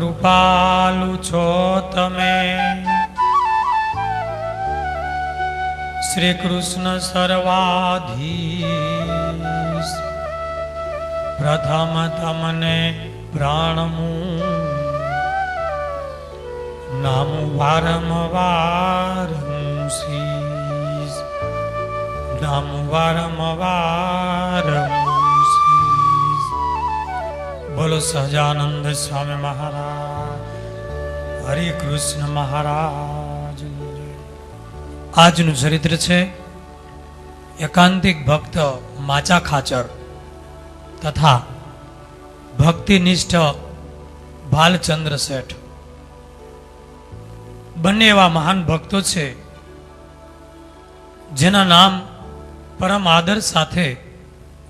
કૃપાલુ છો તમે, શ્રી કૃષ્ણ સર્વાધીશ. પ્રથમ તમને પ્રાણમું નામ વારંવાર શીશ, નામ વારંવાર શીશ. બોલો સહજાનંદ સ્વામી મહારાજ, હરે કૃષ્ણ મહારાજ. આજનું ચરિત્ર છે એકાંતિક ભક્ત માચા ખાચર તથા ભક્તિનિષ્ઠ ભાલચંદ્ર શેઠ. બંને એવા મહાન ભક્તો છે જેના નામ પરમ આદર સાથે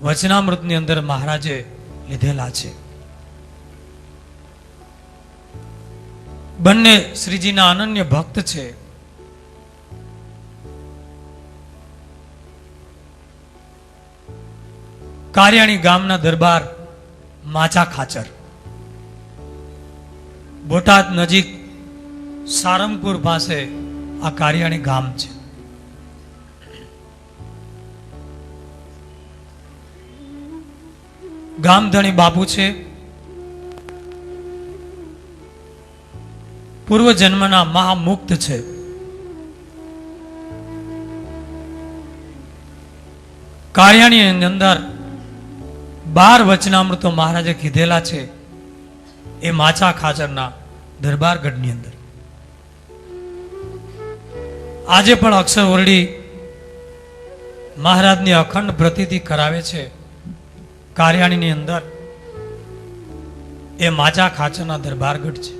વચનામૃતની અંદર મહારાજે લીધેલા છે. બંને શ્રીજીના અનન્ય ભક્ત છે. કારિયાણી ગામના દરબાર માચા ખાચર, બોટાદ નજીક સારંગપુર પાસે આ કારિયાણી ગામ છે. ગામધણી બાપુ છે. પૂર્વ જન્મના મહામુક્ત છે. કારિયાણીની અંદર 12 વચનામૃતો મહારાજે કીધેલા છે એ માચા ખાચરના દરબારગઢની અંદર. આજે પણ અક્ષર ઓરડી મહારાજની અખંડ પ્રતીતિ કરાવે છે. કારિયાણીની અંદર એ માચા ખાચરના દરબારગઢ છે.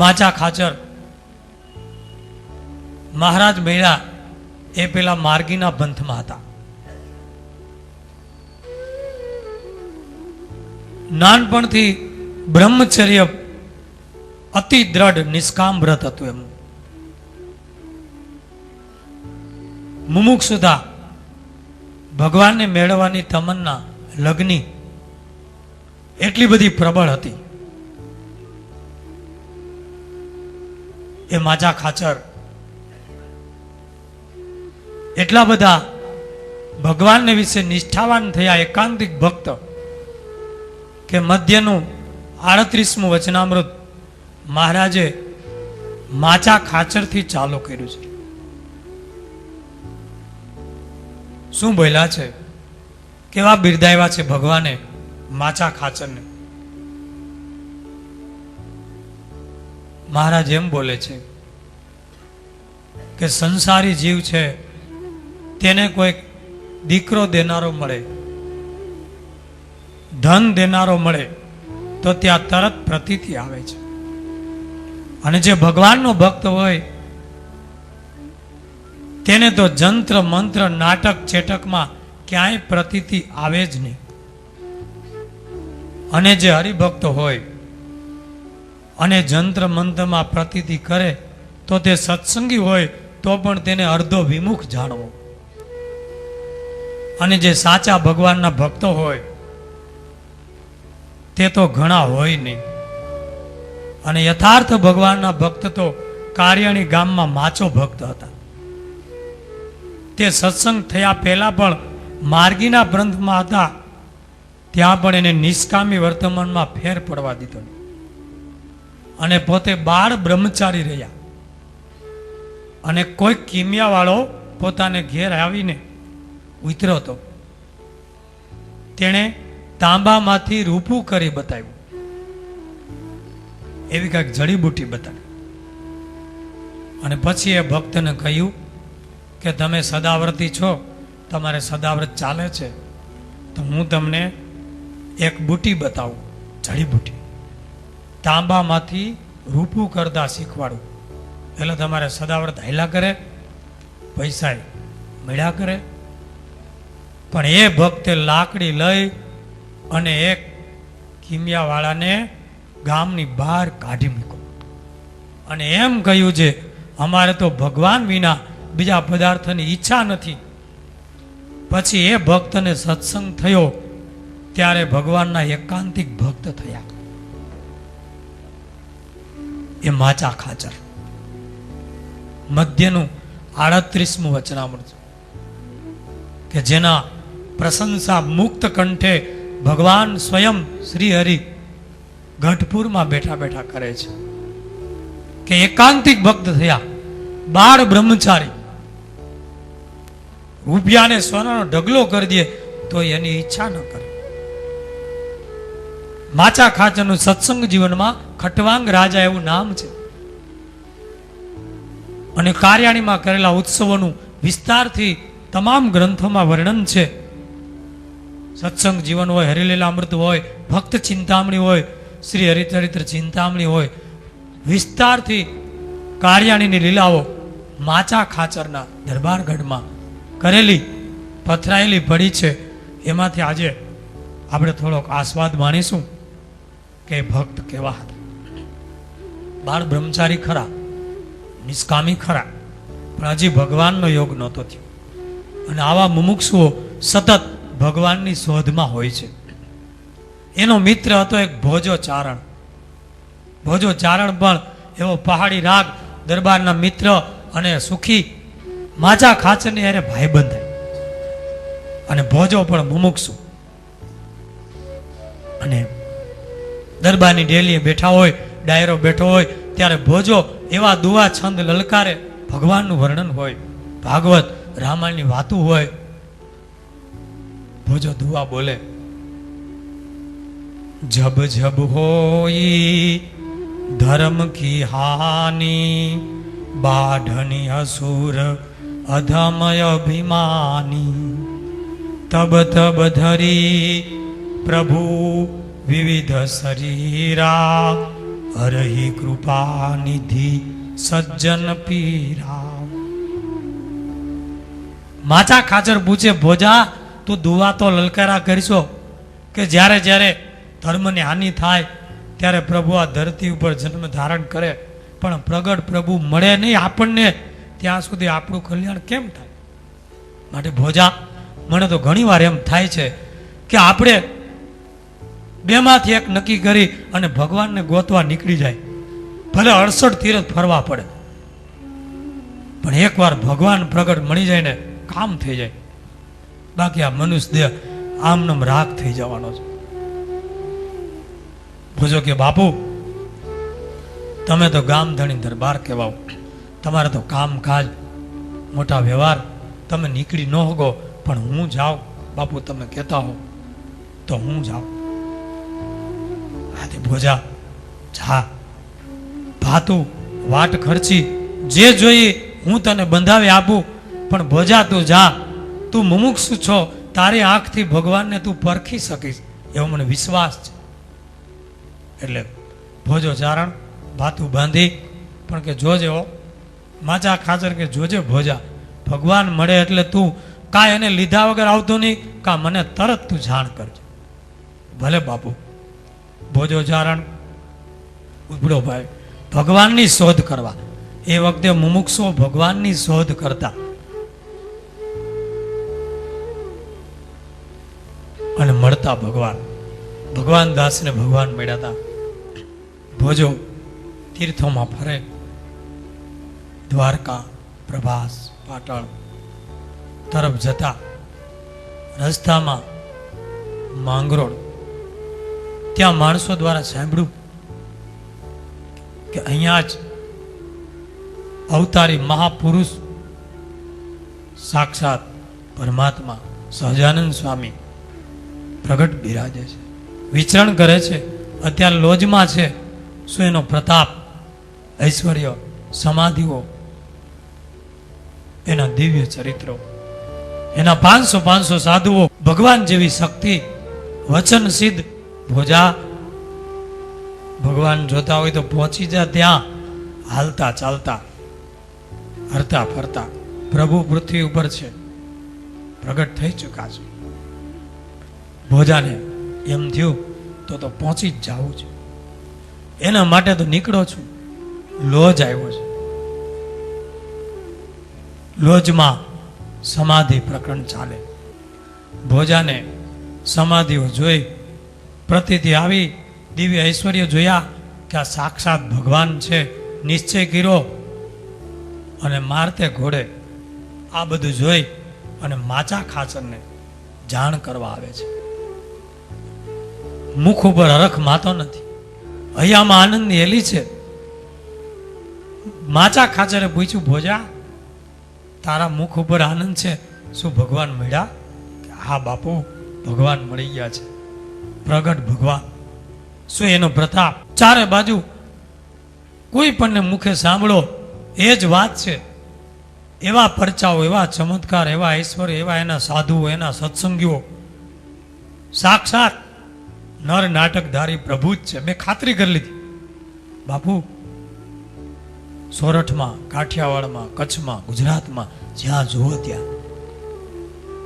માચા ખાચર મહારાજ મેળા એ પેલા માર્ગીના પંથમાં હતા. નાનપણથી બ્રહ્મચર્ય અતિ દ્રઢ નિષ્કામ વ્રત હતું એમનું. મુમુક્ષુતા ભગવાનને મેળવવાની તમન્ના લગ્ની એટલી બધી પ્રબળ હતી. એ માચા ખાચર એટલા બધા ભગવાનને વિશે નિષ્ઠાવાન થયા એકાંતિક ભક્ત કે મધ્યનું 38મું વચનામૃત મહારાજે માચા ખાચરથી ચાલુ કર્યું છે. શું બોલ્યા છે, કેવા બિરદાવ્યા છે ભગવાને માચા ખાચરને. મહારાજ એમ બોલે છે કે સંસારી જીવ છે તેને કોઈ દીકરો દેનારો મળે, ધન દેનારો મળે તો ત્યાં તરત પ્રતીતિ આવે છે. અને જે ભગવાનનો ભક્ત હોય તેને તો જંત્ર મંત્ર નાટક ચેટકમાં ક્યાંય પ્રતીતિ આવે જ નહીં. અને જે હરિભક્ત હોય અને જંત્ર મંત્રમાં પ્રતીતિ કરે તો તે સત્સંગી હોય તો પણ તેને અર્ધો વિમુખ જાણવો. અને જે સાચા ભગવાનના ભક્તો હોય તે તો ઘણા હોય નહીં. અને યથાર્થ ભગવાનના ભક્ત તો કારિયાણી ગામમાં માચો ભક્ત હતા. તે સત્સંગ થયા પહેલા પણ માર્ગીના પંથમાં હતા, ત્યાં પણ એને નિષ્કામી વર્તમાનમાં ફેર પડવા દીધો નહીં. અને પોતે બાળ બ્રહ્મચારી રહ્યા. અને કોઈ કિમિયા વાળો પોતાને ઘેર આવીને ઉતર્યો હતો. તેણે તાંબામાંથી રૂપું કરી બતાવ્યું, એવી કાંઈક જડીબુટી બતાવી. અને પછી એ ભક્તને કહ્યું કે તમે સદાવ્રતી છો, તમારે સદાવ્રત ચાલે છે, તો હું તમને એક બુટી બતાવું, જડીબુટી. તાંબામાંથી રૂપું કરતા શીખવાડું, એટલે તમારે સદાવ્રત હાલ્યા કરે, પૈસા મળ્યા કરે. પણ એ ભક્તે લાકડી લઈ અને એક કિમિયાવાળાને ગામની બહાર કાઢી મૂક્યો. અને એમ કહ્યું છે અમારે તો ભગવાન વિના બીજા પદાર્થની ઈચ્છા નથી. પછી એ ભક્તને સત્સંગ થયો ત્યારે ભગવાનના એકાંતિક ભક્ત થયા. એ માચા ખાચર. મધ્યનું 38મું વચનામૃત કે જેના પ્રશંસા મુક્ત કંઠે ભગવાન સ્વયં શ્રી હરિ ગઢપુરમાં બેઠા બેઠા કરે છે કે એકાંતિક ભક્ત થયા, બાળ બ્રહ્મચારી, રૂપિયાને સોનાનો ઢગલો કરી દે તો એની ઈચ્છા ન કરે. માચા ખાચરનું સત્સંગ જીવનમાં ખટવાંગ રાજા એવું નામ છે. અને કાર્યાણીમાં કરેલા ઉત્સવોનું વિસ્તારથી તમામ ગ્રંથોમાં વર્ણન છે. સત્સંગ જીવન હોય, હરિલીલા અમૃત હોય, ભક્ત ચિંતામણી હોય, શ્રી હરિચરિત્ર ચિંતામણી હોય, વિસ્તારથી કાર્યાણીની લીલાઓ માચા ખાચરના દરબારગઢમાં કરેલી પથરાયેલી પડી છે. એમાંથી આજે આપણે થોડોક આસ્વાદ માણીશું કે ભક્ત કેવા હતા. બાળ બ્રહ્મચારી ખરા, નિષ્કામી ખરા, પણ હજી ભગવાનનો યોગ નહોતો થયો. અને આવા મુમુક્ષુઓ સતત ભગવાનની શોધમાં હોય છે. એનો મિત્ર હતો એક ભોજો ચારણ. ભોજો ચારણ પણ એવો પહાડી રાગ દરબારના મિત્ર અને સુખી માચા ખાચરની હારે ભાઈબંધ થાય. અને ભોજો પણ મુમુક્ષુ. અને દરબારની ડેલીએ બેઠા હોય, ડાયરો બેઠો હોય, ત્યારે ભોજો એવા દુઆ છંદ લલકારે, ભગવાનનું વર્ણન હોય, ભાગવત રામાયણની વાતું હોય. ભોજો દુઆ બોલે, જબ જબ હોઈ ધર્મ કી હાની, બાઢની અસુર અધમય અભિમાની, તબ તબ ધરી પ્રભુ વિવિધ શરીરા, હરહી કૃપા નિધિ સજ્જન પીરા. માચા ખાચર પૂછે, ભોજા તું દુઆ તો લલકારા કરશો કે જ્યારે જ્યારે ધર્મની હાનિ થાય ત્યારે પ્રભુ આ ધરતી ઉપર જન્મ ધારણ કરે, પણ પ્રગટ પ્રભુ મળે નહીં આપણને ત્યાં સુધી આપણું કલ્યાણ કેમ થાય? માટે ભોજા, મને તો ઘણી વાર એમ થાય છે કે આપણે બેમાંથી એક નક્કી કરી અને ભગવાનને ગોતવા નીકળી જાય. ભલે 68 તીરથ ફરવા પડે, પણ એકવાર ભગવાન પ્રગટ મળી જાય ને કામ થઈ જાય. બાકી આ મનુષ્ય દેહ આમનામ રાખ થઈ જવાનો છે. ભોજો કે બાપુ, તમે તો ગામ ધણી દરબાર કહેવાઓ, તમારે તો કામ કાજ મોટા વ્યવહાર, તમે નીકળી ન હોગો, પણ હું જાઉં બાપુ, તમે કહેતા હો તો હું જાઉં. આથી ભોજા જા, ભાતું વાટ ખર્ચી જે જોઈએ હું તને બંધાવી આપું, પણ ભોજા તું જા, તું મુમુક્ષુ છો, તારી આંખથી ભગવાનને તું પરખી શકીશ એવો મને વિશ્વાસ છે. એટલે ભોજો ચારણ ભાતું બાંધી, પણ કે જોજે હો માચા ખાચર, કે જોજે ભોજા, ભગવાન મળે એટલે તું કાંઈ એને લીધા વગર આવતો નહીં, કા મને તરત તું જાણ કરજે. ભલે બાપુ. ભોજો ચારણ ઉપડો ભાઈ ભગવાનની શોધ કરવા. એ વખતે મુમુક્ષો ભગવાનની શોધ કરતા અને મળતા ભગવાન. ભગવાન દાસને ભગવાન મળ્યા હતા. ભોજો તીર્થોમાં ફરે, દ્વારકા, પ્રભાસ, પાટણ તરફ જતા રસ્તામાં માંગરોળ, ત્યાં માણસો દ્વારા સાંભળ્યું કે અહીંયા જ અવતારી મહાપુરુષ સાક્ષાત પરમાત્મા સહજાનંદ સ્વામી પ્રગટ બિરાજે છે, વિચરણ કરે છે, અત્યારે લોજમાં છે. શું એનો પ્રતાપ, ઐશ્વર્ય, સમાધિઓ, એના દિવ્ય ચરિત્રો, એના 500 સાધુઓ, ભગવાન જેવી શક્તિ, વચન સિદ્ધ. ભોજા, ભગવાન જોતા હોય તો પહોંચી જા ત્યાં, હાલતા ચાલતા હરતા ફરતા પ્રભુ પૃથ્વી ઉપર છે, પ્રગટ થઈ ચૂક્યા છે. ભોજાને એમ થયું તો પહોંચી જ જવું છે, એના માટે તો નીકળો છું. લોજ આવ્યો છે. લોજમાં સમાધિ પ્રકરણ ચાલે. ભોજાને સમાધિઓ જોઈ, પ્રતિથી આવી, દિવ્ય ઐશ્વર્ય જોયા, કે આ સાક્ષાત ભગવાન છે, નિશ્ચય કર્યો અને મારતે ઘોડે આ બધું જોઈ અને માચા ખાચરને જાણ કરવા આવે છે. મુખ ઉપર હરખ માતો નથી, હૈયામાં આનંદની હેલી છે. માચા ખાચરે પૂછ્યું, ભોજા તારા મુખ ઉપર આનંદ છે, શું ભગવાન મળ્યા? હા બાપુ, ભગવાન મળી ગયા છે, પ્રગટ ભગવાન. શું એનો પ્રતાપ! ચારે બાજુ કોઈ પણ મુખે સાંભળો એ જ વાત છે. એવા પરચાઓ, એવા ચમત્કાર, એવા ઐશ્વર્ય, એવા એના સાધુઓ, એના સત્સંગીઓ, સાક્ષાત નર નાટકધારી પ્રભુ જ છે. મેં ખાતરી કરી લીધી બાપુ. સોરઠમાં, કાઠિયાવાડમાં, કચ્છમાં, ગુજરાતમાં જ્યાં જુઓ ત્યાં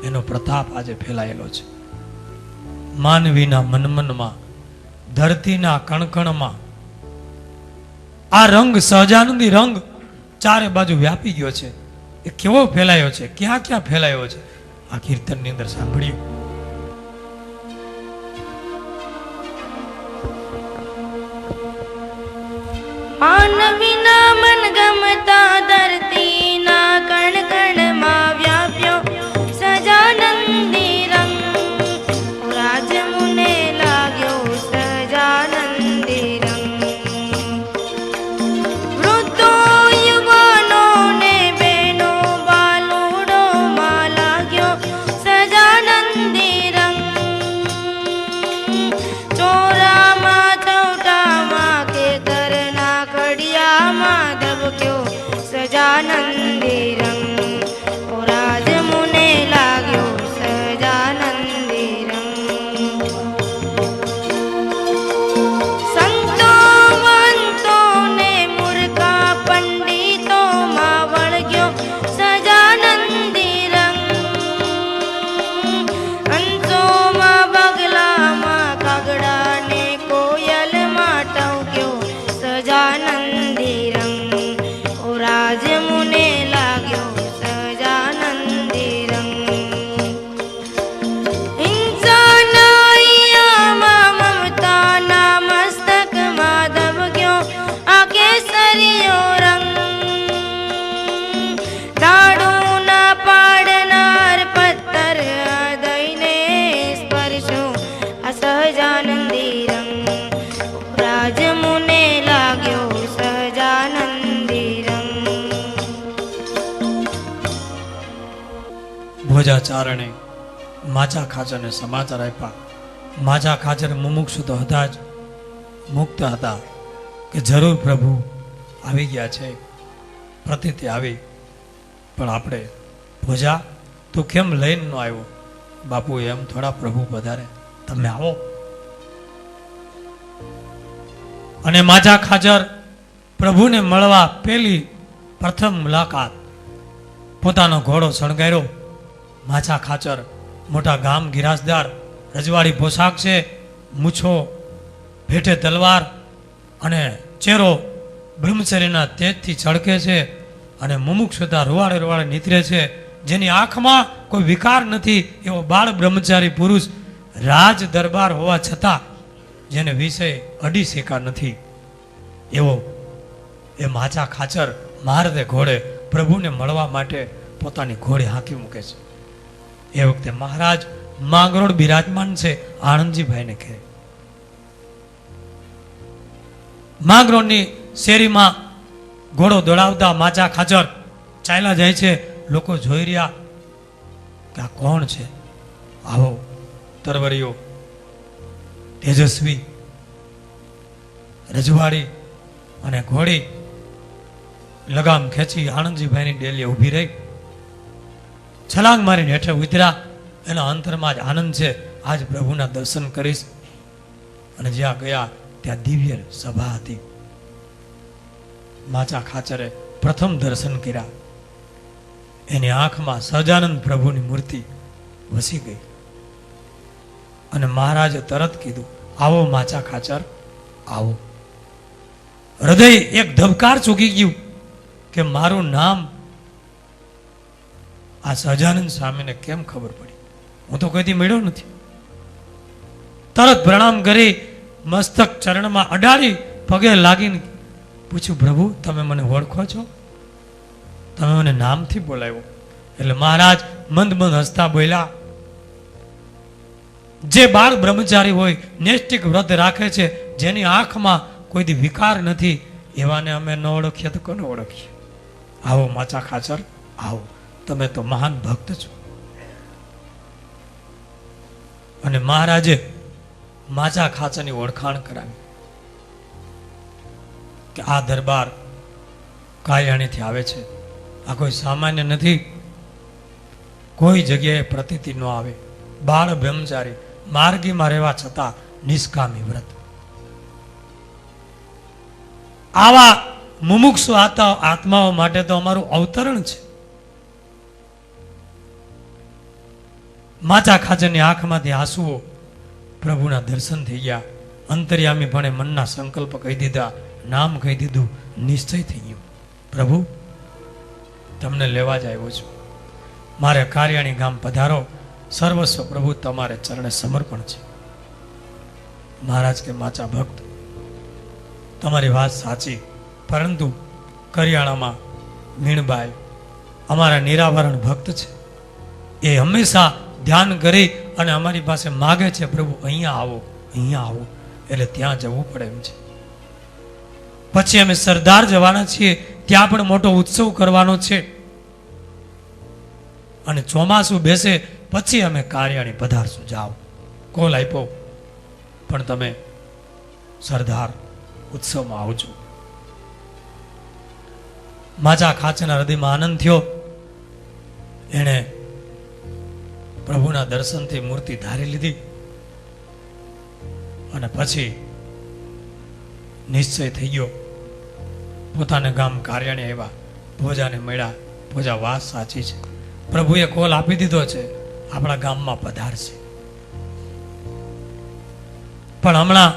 એનો પ્રતાપ આજે ફેલાયેલો છે. માનવીના મનમનમાં, ધરતીના કણકણમાં આ રંગ, સહજાનંદી રંગ ચારે બાજુ વ્યાપી ગયો છે. એ કેવો ફેલાયો છે, ક્યાં ક્યાં ફેલાયો છે, આ કીર્તનની અંદર સાંભળ્યું. માનવીના મન ગમતા ધરતીના કણ કણમાં વ્યાપ્યો સજાનંદી રંગ. રાજ મુને લાગ્યો સજાનંદી રંગ. વૃદ્ધો યુવાનો ને બહેનો બાલુડોમાં લાગ્યો સજાનંદી રંગ. ચોરામાં ચૌટામાં કે કરના કડિયામાં ધબક્યો સજાનંદી રંગ. ઓ રાજ મુને લાગ્યો સજાનંદી રંગ. સંતો મંતો ને મૂર્ખા પંડિતોમાં વળગ્યો સજાનંદી રંગ. હંસોમાં બગલામાં કાગડા ને કોયલમાં ટવક્યો સજાનંદી રંગ. ઓ રાજ મુને લાગ્યો સજાનંદી રંગ. હિંસાના હૈયામાં મમતાના મસ્તકમાં ધબક્યો આ કેસરીયો રંગ. દાડુના પાડનાર પથ્થર હૃદયને સ્પર્શો આ સહજાનંદી રંગ. રાજ મુને લાગ્યો સહજાનંદી રંગ. ભોજા ચારણે માચા ખાચરને સમાચાર આપ્યા. માચા ખાચર મુમુક્ષુ તો હતા જ, મુક્ત હતા કે જરૂર પ્રભુ આવી ગયા છે, પ્રતીતિ આવી. પણ આપણે, ભોજા તું કેમ લઈને ન આવ્યો? બાપુ એમ થોડા પ્રભુ પધારે, તમે આવો. અને માચા ખાચર પ્રભુને મળવા પહેલી પ્રથમ મુલાકાત, પોતાનો ઘોડો શણગાર્યો. માચા ખાચર મોટા ગામ ગિરાસદાર, રજવાડી પોશાક છે, મૂછો, ભેટે તલવાર અને ચહેરો બ્રહ્મચર્યના તેજથી છળકે છે. અને મુમુક્ષુતા રૂવાડે રૂવાડે નીતરે છે. જેની આંખમાં કોઈ વિકાર નથી એવો બાળ બ્રહ્મચારી પુરુષ, રાજ દરબાર હોવા છતાં જેને વિષય અડી શેકા નથી એવો એ માચા ખાચર મારદે ઘોડે પ્રભુને મળવા માટે પોતાની ઘોડી હાંકી મૂકે છે. એ વખતે મહારાજ માંગરોળ બિરાજમાન છે આણંદજીભાઈને ઘેરે. માંગરોળની શેરીમાં ઘોડો દોડાવતા માચા ખાચર ચાલ્યા જાય છે. લોકો જોઈ રહ્યા કે આ કોણ છે? આવો તરવરીઓ, તેજસ્વી, રજવાડી અને ઘોડી લગામ ખેંચી આણંદજીભાઈની ડેલીએ ઊભી રહી. છલાંગ મારીને હેઠે ઉતર્યા. એના અંતરમાં જ આનંદ છે, આજ પ્રભુના દર્શન કરીશ. અને જ્યાં ગયા ત્યાં દિવ્ય સભા હતી. માચા ખાચરે પ્રથમ દર્શન કર્યા. એની આંખમાં સહજાનંદ પ્રભુની મૂર્તિ વસી ગઈ. અને મહારાજે તરત કીધું, આવો માચા ખાચર, આવો. હૃદય એક ધબકાર ચૂકી ગયું કે મારું નામ આ સહજાનંદ સ્વામીને કેમ ખબર પડી? હું તો કોઈથી મળ્યો નથી. તરત પ્રણામ કરી મસ્તક ચરણમાં અડાડી પગે લાગીને પૂછ્યું, પ્રભુ તમે મને ઓળખો છો? તમે મને નામથી બોલાવ્યો. એટલે મહારાજ મંદ મંદ હસતા બોલ્યા, જે બાળ બ્રહ્મચારી હોય, નૈષ્ટિક વ્રત રાખે છે, જેની આંખમાં કોઈ દી વિકાર નથી, એવાને અમે ન ઓળખીએ તો કોને ઓળખીએ? આવો માચા ખાચર, આવો, તમે તો મહાન ભક્ત છો. અને મહારાજે માચા ખાચરની ઓળખાણ કરાવી કે આ દરબાર કાયાણીથી આવે છે, આ કોઈ સામાન્ય નથી, કોઈ જગ્યાએ પ્રતીતિ ન આવે, બાળ બ્રહ્મચારી, માર્ગીમાં રહેવા છતાં નિષ્કામી વ્રત. આવા મુમુક્ષુ આત્માઓ માટે તો અમારું અવતરણ છે. માચા ખાચરની આંખમાંથી આંસુઓ, પ્રભુના દર્શન થઈ ગયા. અંતર્યામી ભણે મનના સંકલ્પ કહી દીધા, નામ કહી દીધું, નિશ્ચય થઈ ગયો, પ્રભુ તમને લેવા જ આવ્યો છું, મારે કાર્યાણી ગામ પધારો, સર્વસ્વ પ્રભુ તમારે ચરણે સમર્પણ છે. મહારાજ કે માચા ભક્ત, તમારી વાત સાચી, પરંતુ કરિયાણામાં મીણબાઈ અમારા નિરાવરણ ભક્ત છે, એ હંમેશા ધ્યાન કરી અને અમારી પાસે માગે છે, પ્રભુ અહીંયા આવો, અહીંયા આવો, એટલે ત્યાં જવું પડે એમ છે. પછી અમે સરદાર જવાના છીએ, ત્યાં પણ મોટો ઉત્સવ કરવાનો છે, અને ચોમાસું બેસે પછી અમે કાર્યાણી પધારશું. જાઓ, કોલ આપ્યો, પણ તમે સરદાર ઉત્સવમાં આવજો. માચા ખાચરના હૃદયમાં આનંદ થયો. એણે પ્રભુના દર્શનથી મૂર્તિ ધારી લીધી અને પછી નિશ્ચય થઈ ગયો. પોતાને ગામ કાર્યાણી આવ્યા, ભોજાને મળ્યા. ભોજા વાત સાચી છે, પ્રભુએ કોલ આપી દીધો છે, આપણા ગામમાં પધારશે. પણ હમણાં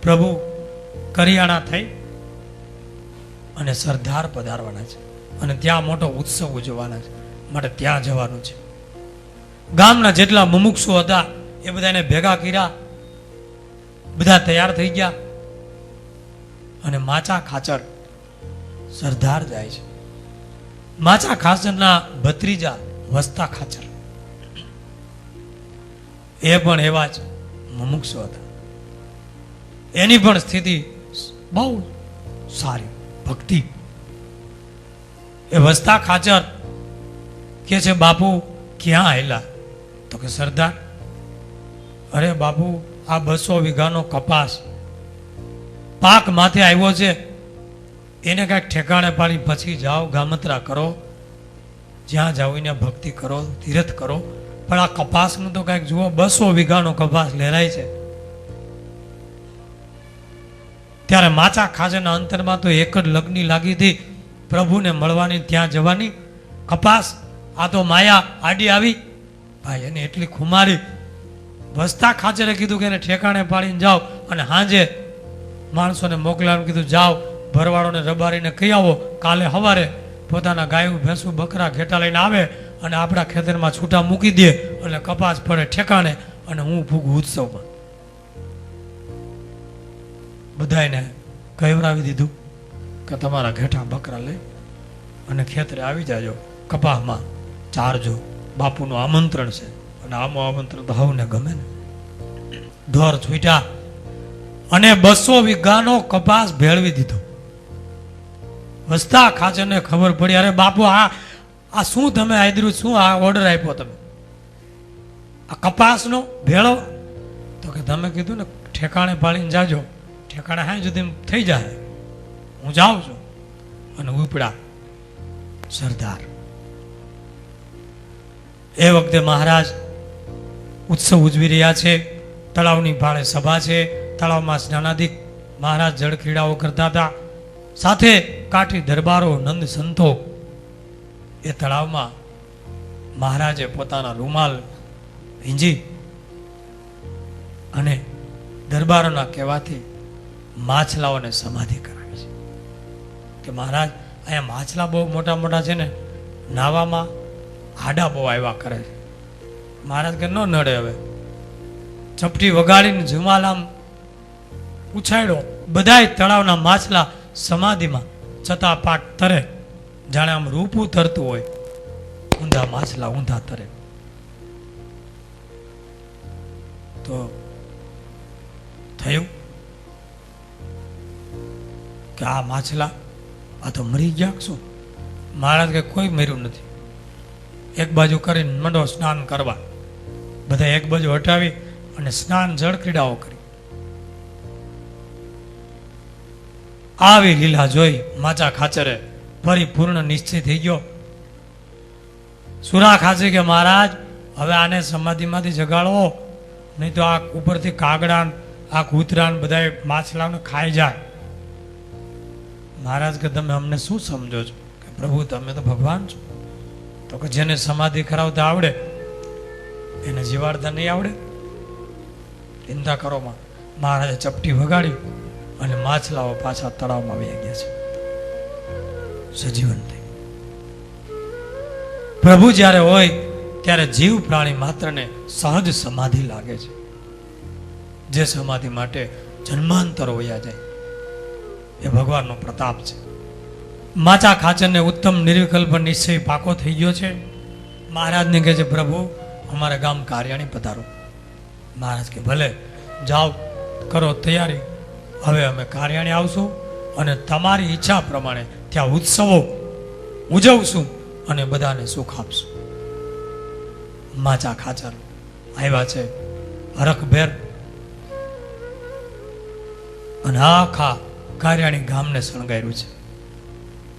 પ્રભુ કરિયાણા થઈ અને સરદાર પધારવાના છે, અને ત્યાં મોટો ઉત્સવ ઉજવવાના છે, માટે ત્યાં જવાનું છે. ગામના જેટલા મુમુક્ષુ હતા એ બધાને ભેગા કર્યા, બધા તૈયાર થઈ ગયા, અને માચા ખાચર સરદાર જાય છે. માચા ખાચરના ભત્રીજા વસ્તા ખાચર એ પણ એવા જ મુમુક્ષુ હતા. એની પણ સ્થિતિ બહુ સારી, ભક્તિ. એ વસ્તા ખાચર કે છે, બાપુ ક્યાં આવેલા? તો કે સરદાર, અરે બાપુ આ 200 વીઘાનો કપાસ પાક માથે આવ્યો છે, એને કાંઈક ઠેકાણે પાડી પછી જાઓ, ગામત્રા કરો, જ્યાં જાઓ એને ભક્તિ કરો, તીર્થ કરો, પણ આ કપાસનું તો કાંઈક જુઓ. 200 વીઘાનો કપાસ લહેરાય છે. ત્યારે માચા ખાચરના અંતરમાં તો એક જ લગ્ની લાગી હતી, પ્રભુને મળવાની, ત્યાં જવાની. કપાસ આ તો માયા આડી આવી, ભાઈ એને એટલી ખુમારી. વસ્તા ખાચરે કીધું કે એને ઠેકાણે પાડીને જાઓ, અને હાંજે માણસોને મોકલાવાનું કીધું, જાઓ ભરવાડોને રબારીને કહી આવો, કાલે સવારે પોતાના ગાયું ભેંસું બકરા ઘેટા લઈને આવે અને આપણા ખેતરમાં છૂટા મૂકી દે, એટલે કપાસ પડે ઠેકાણે, અને હું ભૂગું ઉત્સવમાં. બધાને કહેવરાવી દીધું કે તમારા ઘેટા બકરા લઈ અને ખેતરે આવી જાજો, કપાસમાં ચારજો, બાપુનું આમંત્રણ છે. અને આમો આમંત્રણ તો હવને ગમે ને. ઢોર છૂટ્યા અને 200 વીઘાનો કપાસ ભેળવી દીધો. વસ્તા ખાચરને ખબર પડી, અરે બાપુ આ શું તમે આદર્યું, શું આ ઓર્ડર આપ્યો તમે આ કપાસનો ભેળો? તો કે તમે કીધું ને ઠેકાણે પાડીને જાજો, ઠેકાણે હાઈ સુધી થઈ જાય, હું જાઉં છું. અને ઉપડા સરદાર. એ વખતે મહારાજ ઉત્સવ ઉજવી રહ્યા છે. તળાવની ભાળે સભા છે, તળાવમાં સ્નાનાદિક મહારાજ જળ ક્રીડાઓ કરતા હતા. સાથે કાઠી દરબારો, નંદ સંતો એ તળાવમાં મહારાજે પોતાના રૂમાલ ભીંજી અને દરબારોના કહેવાથી માછલાઓને સમાધિ કરાવી છે. કે મહારાજ અહીંયા માછલા બહુ મોટા મોટા છે ને, નાવામાં હાડા બહુ આવ્યા કરે છે. મહારાજ કે ન નડે, હવે ચપટી વગાડીને જુમાલ આમ ઉછાળ્યો બધાય તળાવના માછલા સમાધિમાં ચતાપાટ તરે, જાણે આમ રૂપું તરતું હોય. ઊંધા માછલા ઊંધા તરે. તો થયું કે આ માછલા આ તો મરી ગયા શું? મહારાજ કે કોઈ મર્યું નથી. એક બાજુ કરીને મંડો સ્નાન કરવા. બધા એક બાજુ હટાવી અને સ્નાન જળ ક્રીડાઓ કરી. આવી લીલા જોઈ માચા ખાચરે પરિપૂર્ણ નિશ્ચય થઈ ગયો. સુરા ખાચી કે મહારાજ હવે આને સમાધિમાંથી જગાડવો, નહીં તો આ ઉપરથી કાગડા આ કૂતરા બધા માછલાને ખાઈ જાય. મહારાજ કે તમે અમને શું સમજો છો? કે પ્રભુ તમે તો ભગવાન છો. તો કે જેને સમાધિ કરાવતા આવડે એને જીવાડતા નહીં આવડે? ચિંતા કરો માં. મહારાજે ચપટી વગાડી અને માછલાઓ પાછા તળાવમાં વહી ગયા છે, સજીવન થઈ. પ્રભુ જ્યારે હોય ત્યારે જીવ પ્રાણી માત્રને સહજ સમાધિ લાગે છે, જે સમાધિ માટે જન્માંતર વયા જાય. એ ભગવાનનો પ્રતાપ છે. માચા ખાચરને ઉત્તમ નિર્વિકલ્પ નિશ્ચય પાકો થઈ ગયો છે. મહારાજને કહે છે પ્રભુ અમારે ગામ કાર્યાણી પધારો. મહારાજ કે ભલે જાઓ, કરો તૈયારી. હવે અમે કાર્યાણી આવશું અને તમારી ઈચ્છા પ્રમાણે ત્યાં ઉત્સવો ઉજવશું અને બધાને સુખ આપશું. માચા ખાચર આવ્યા છે હરખભેર અને આખા કાર્યાણી ગામને શણગાર્યું છે.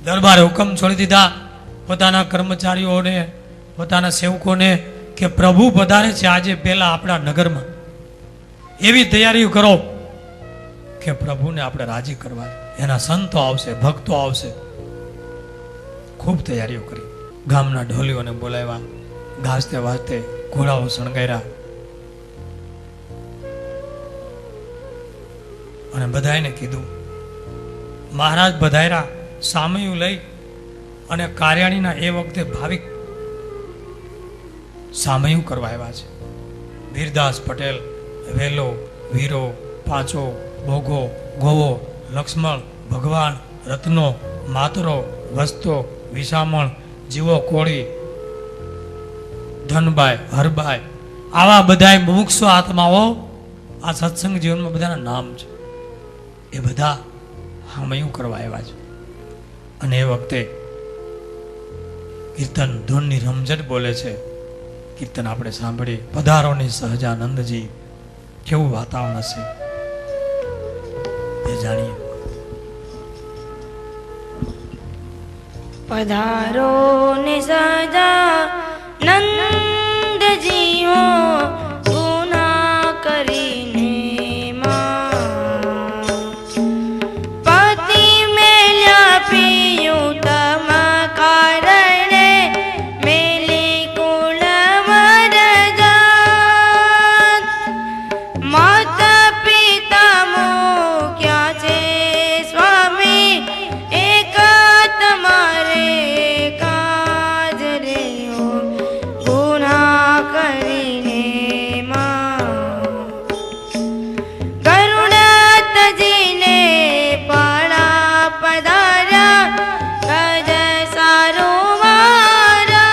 દરબારે હુકમ છોડી દીધા પોતાના કર્મચારીઓને, પોતાના સેવકોને કે પ્રભુ પધારે છે આજે પહેલા આપણા નગરમાં. એવી તૈયારી કરો કે પ્રભુને આપણે રાજી કરવા. એના સંતો આવશે, ભક્તો આવશે. ખૂબ તૈયારીઓ કરી. ગામના ઢોલીઓને બોલાવ્યા, ગાજતે વાજતે ઘોડાઓ શણગાર્યા અને બધાને કીધું. મહારાજ પધાર્યા સામયું લઈ અને કાર્યાણીના એ વખતે ભાવિક સામયું કરવા આવ્યા છે. વીરદાસ પટેલ, વેલો, વીરો, પાંચો, ભોગો, ગોવો, લક્ષ્મણ, ભગવાન, રત્નો, માતરો, વસ્તો, વિસામણ, જીવો કોળી, ધનબાઈ, હરબાઈ, આવા બધાય મુમુક્ષુ આત્માઓ આ સત્સંગ જીવનમાં બધાના નામ છે. એ બધા હામયું કરવા આવ્યા છે. અને એ વખતે કીર્તન ધૂનની રમઝટ બોલે છે. કીર્તન આપણે સાંભળીએ. પધારોની સહજાનંદજી. કેવું વાતાવરણ હશે એ જાણીએ. પધારો ને સદા નંદજીઓ ગુના કરીને પતિ મેલ્યા પિયું તમ કારણે મેલી કુળ મરદાન માતા પિતા મૂક્યા છે સ્વામી એક તમારે કાજ રે ગુના કરીને ગરુડતજીને પાડા પધાર્યા ગજ સારો મારા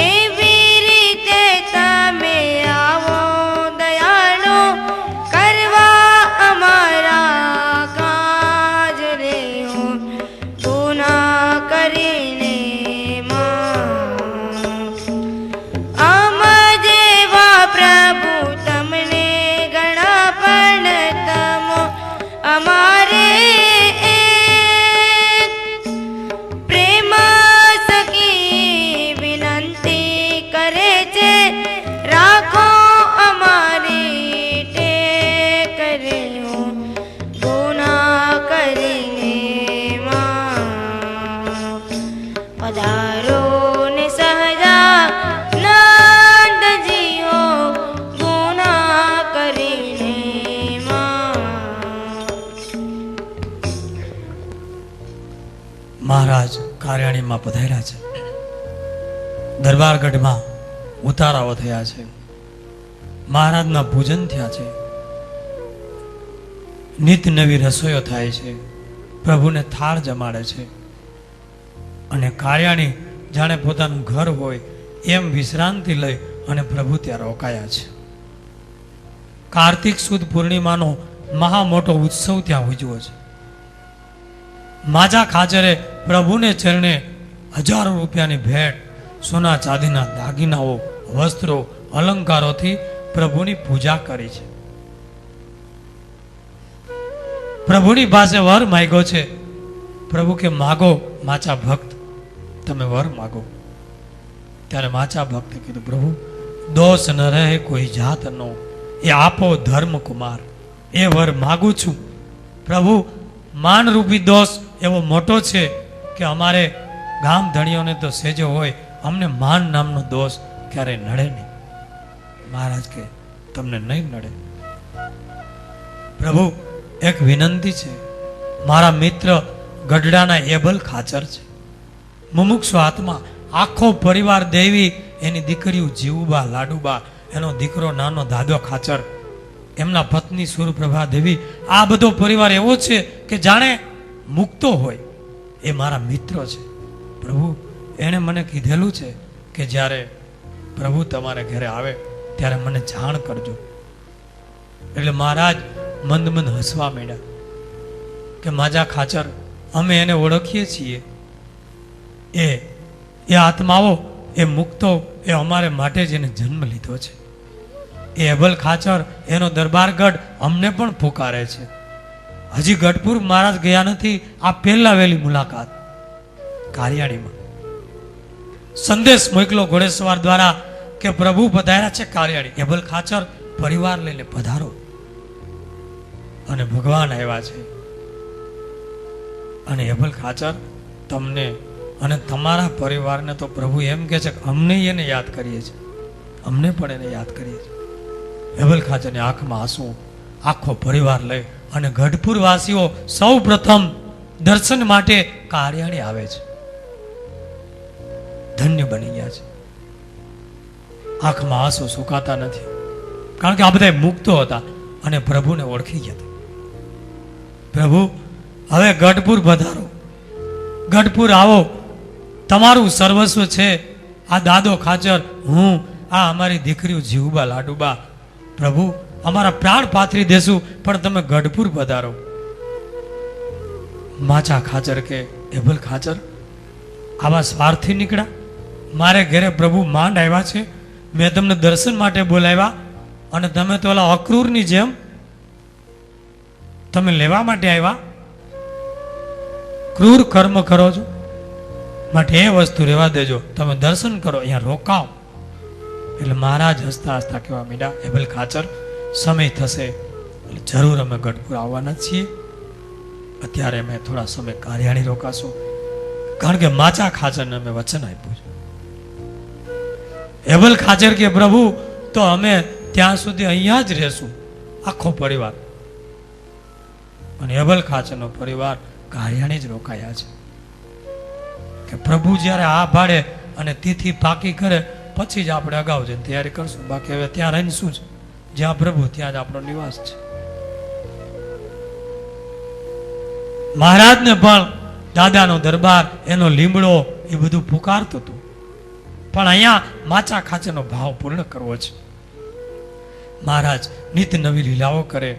એવી રીતે તમે આવો દયાળુ કરવા અમારા કાજ રે ગુના કરીને આમ જેવા પ્રભુ તમને ગણા પણ તમો અમારે પ્રેમ સખી વિનંતી કરે છે રાખો અમારી ટેક રે ગુના કરીને પધારો ને સહજા નંદજીઓ ગુના કરીને મહારાજ કાર્યાણીમાં પધાર્યા છે. દરબારગઢમાં ઉતારાઓ થયા છે. મહારાજના પૂજન થયા છે. નિત નવી રસોઈઓ થાય છે, પ્રભુને થાળ જમાડે છે. અને કાર્યાણી જાણે પોતાનું ઘર હોય એમ વિશ્રાંતિ લઈ અને પ્રભુ ત્યાં રોકાયા છે. કાર્તિક સુદ પૂર્ણિમાનો મહા મોટો ઉત્સવ ત્યાં ઉજવો છે. માજા ખાચરે પ્રભુને ચરણે હજારો રૂપિયાની ભેટ, સોના ચાંદીના દાગીનાઓ, વસ્ત્રો, અલંકારોથી પ્રભુની પૂજા કરી છે. પ્રભુની પાસે વર માંગ્યો છે. પ્રભુ કે માગો માચા ભક્ત, તમે વર માગો. ત્યારે માચા ભક્તે કીધું, પ્રભુ દોષ ન રહે કોઈ જાતનો, એ આપો ધર્મ કુમાર, એ વર માગું છું. પ્રભુ માનરૂપી દોષ એવો મોટો છે કે અમારે ગામ ધણીઓને તો સેજો હોય, અમને માન નામનો દોષ ક્યારેય નડે નહીં. મહારાજ કે તમને નહીં નડે. પ્રભુ એક વિનંતી છે, મારા મિત્ર ગઢડાના એબલ ખાચર છે, મુમુક્ષુ આત્મા, આખો પરિવાર દેવી, એની દીકરીઓ જીવુબા, લાડુબા, એનો દીકરો નાનો દાદો ખાચર, એમના પત્ની સુરપ્રભા દેવી, આ બધો પરિવાર એવો છે કે જાણે મુક્તો હોય. એ મારા મિત્રો છે. પ્રભુ એણે મને કીધેલું છે કે જ્યારે પ્રભુ તમારે ઘરે આવે ત્યારે મને જાણ કરજો. એટલે મહારાજ મંદ મંદ હસવા માંડ્યા કે માજા ખાચર, અમે એને ઓળખીએ છીએ. એ આત્માઓ, એ મુક્તો, એ અમારે માટે જ એને જન્મ લીધો છે. એ એબલ ખાચર, એનો દરબારગઢ અમને પણ પુકારે છે. હજી ગઢપુર મહારાજ ગયા નથી. આ પહેલા વહેલી મુલાકાત કાર્યાણીમાં. સંદેશ મોકલો ઘોડેસવાર દ્વારા કે પ્રભુ પધાર્યા છે કાર્યાણી, એબલ ખાચર પરિવાર લઈને પધારો. અને ભગવાન આવ્યા છે. અને એબલ ખાચર, તમને અને તમારા પરિવારને તો પ્રભુ એમ કહે છે કે અમને એને યાદ કરીએ છીએ, અમને પણ એને યાદ કરીએ છીએ. એબલ ખાચરની આંખમાં આંસુ. આખો પરિવાર લઈ અને ગઢપુર વાસીઓ સૌ પ્રથમ દર્શન માટે કાર્યાણી આવે છે. ધન્ય બની ગયા છે. આંખમાં આંસુ સુકાતા નથી, કારણ કે આ બધા મુક્તો હતા અને પ્રભુને ઓળખી ગયા હતા. પ્રભુ હવે ગઢપુર પધારો, ગઢપુર આવો, તમારું સર્વસ્વ છે. આ દાદો ખાચર, હું, આ અમારી દીકરીઓ જીવુબા, લાડુબા, પ્રભુ અમારા પ્રાણ પાથરી દેશું, પણ તમે ગઢપુર પધારો. માચા ખાચર કે એબલ ખાચર, આવા સ્વાર્થી નીકળ્યા? મારે ઘરે પ્રભુ માંડ આવ્યા છે, મેં તમને દર્શન માટે બોલાવ્યા અને તમે તો ઓલા અક્રૂરની જેમ તમે લેવા માટે આવ્યા. ક્રૂર કર્મ કરો છો, માટે એ વસ્તુ રહેવા દેજો, તમે દર્શન કરો, અહીંયા રોકાઓ. એટલે મહારાજ હસતા હસતા કહેવા માંડ્યા, એબલ ખાચર, સમય થશે એટલે જરૂર અમે ગઢપુર આવવાના છીએ. અત્યારે અમે થોડા સમય કાર્યાણી રોકાશું, કારણ કે માચા ખાચરને અમે વચન આપ્યું છે. એબલ ખાચર કે પ્રભુ તો અમે ત્યાં સુધી અહીંયા જ રહેશું, આખો પરિવાર. અને એબલ ખાચરનો પરિવાર કાર્યાણી જ રોકાયા છે કે પ્રભુ જ્યારે આ ભાડે અને તિથિ પાકી કરે પછી જ આપણે અગાઉ જઈને તૈયારી કરશું. બાકી હવે ત્યાં રહીને શું છે? જ્યાં પ્રભુ ત્યાં જ આપણો નિવાસ છે. મહારાજને પણ દાદાનો દરબાર, એનો લીમડો, એ બધું પુકારતું હતું, પણ અહીંયા માચા ખાચરનો ભાવ પૂર્ણ કરવો છે. મહારાજ નિત નવી લીલાઓ કરે.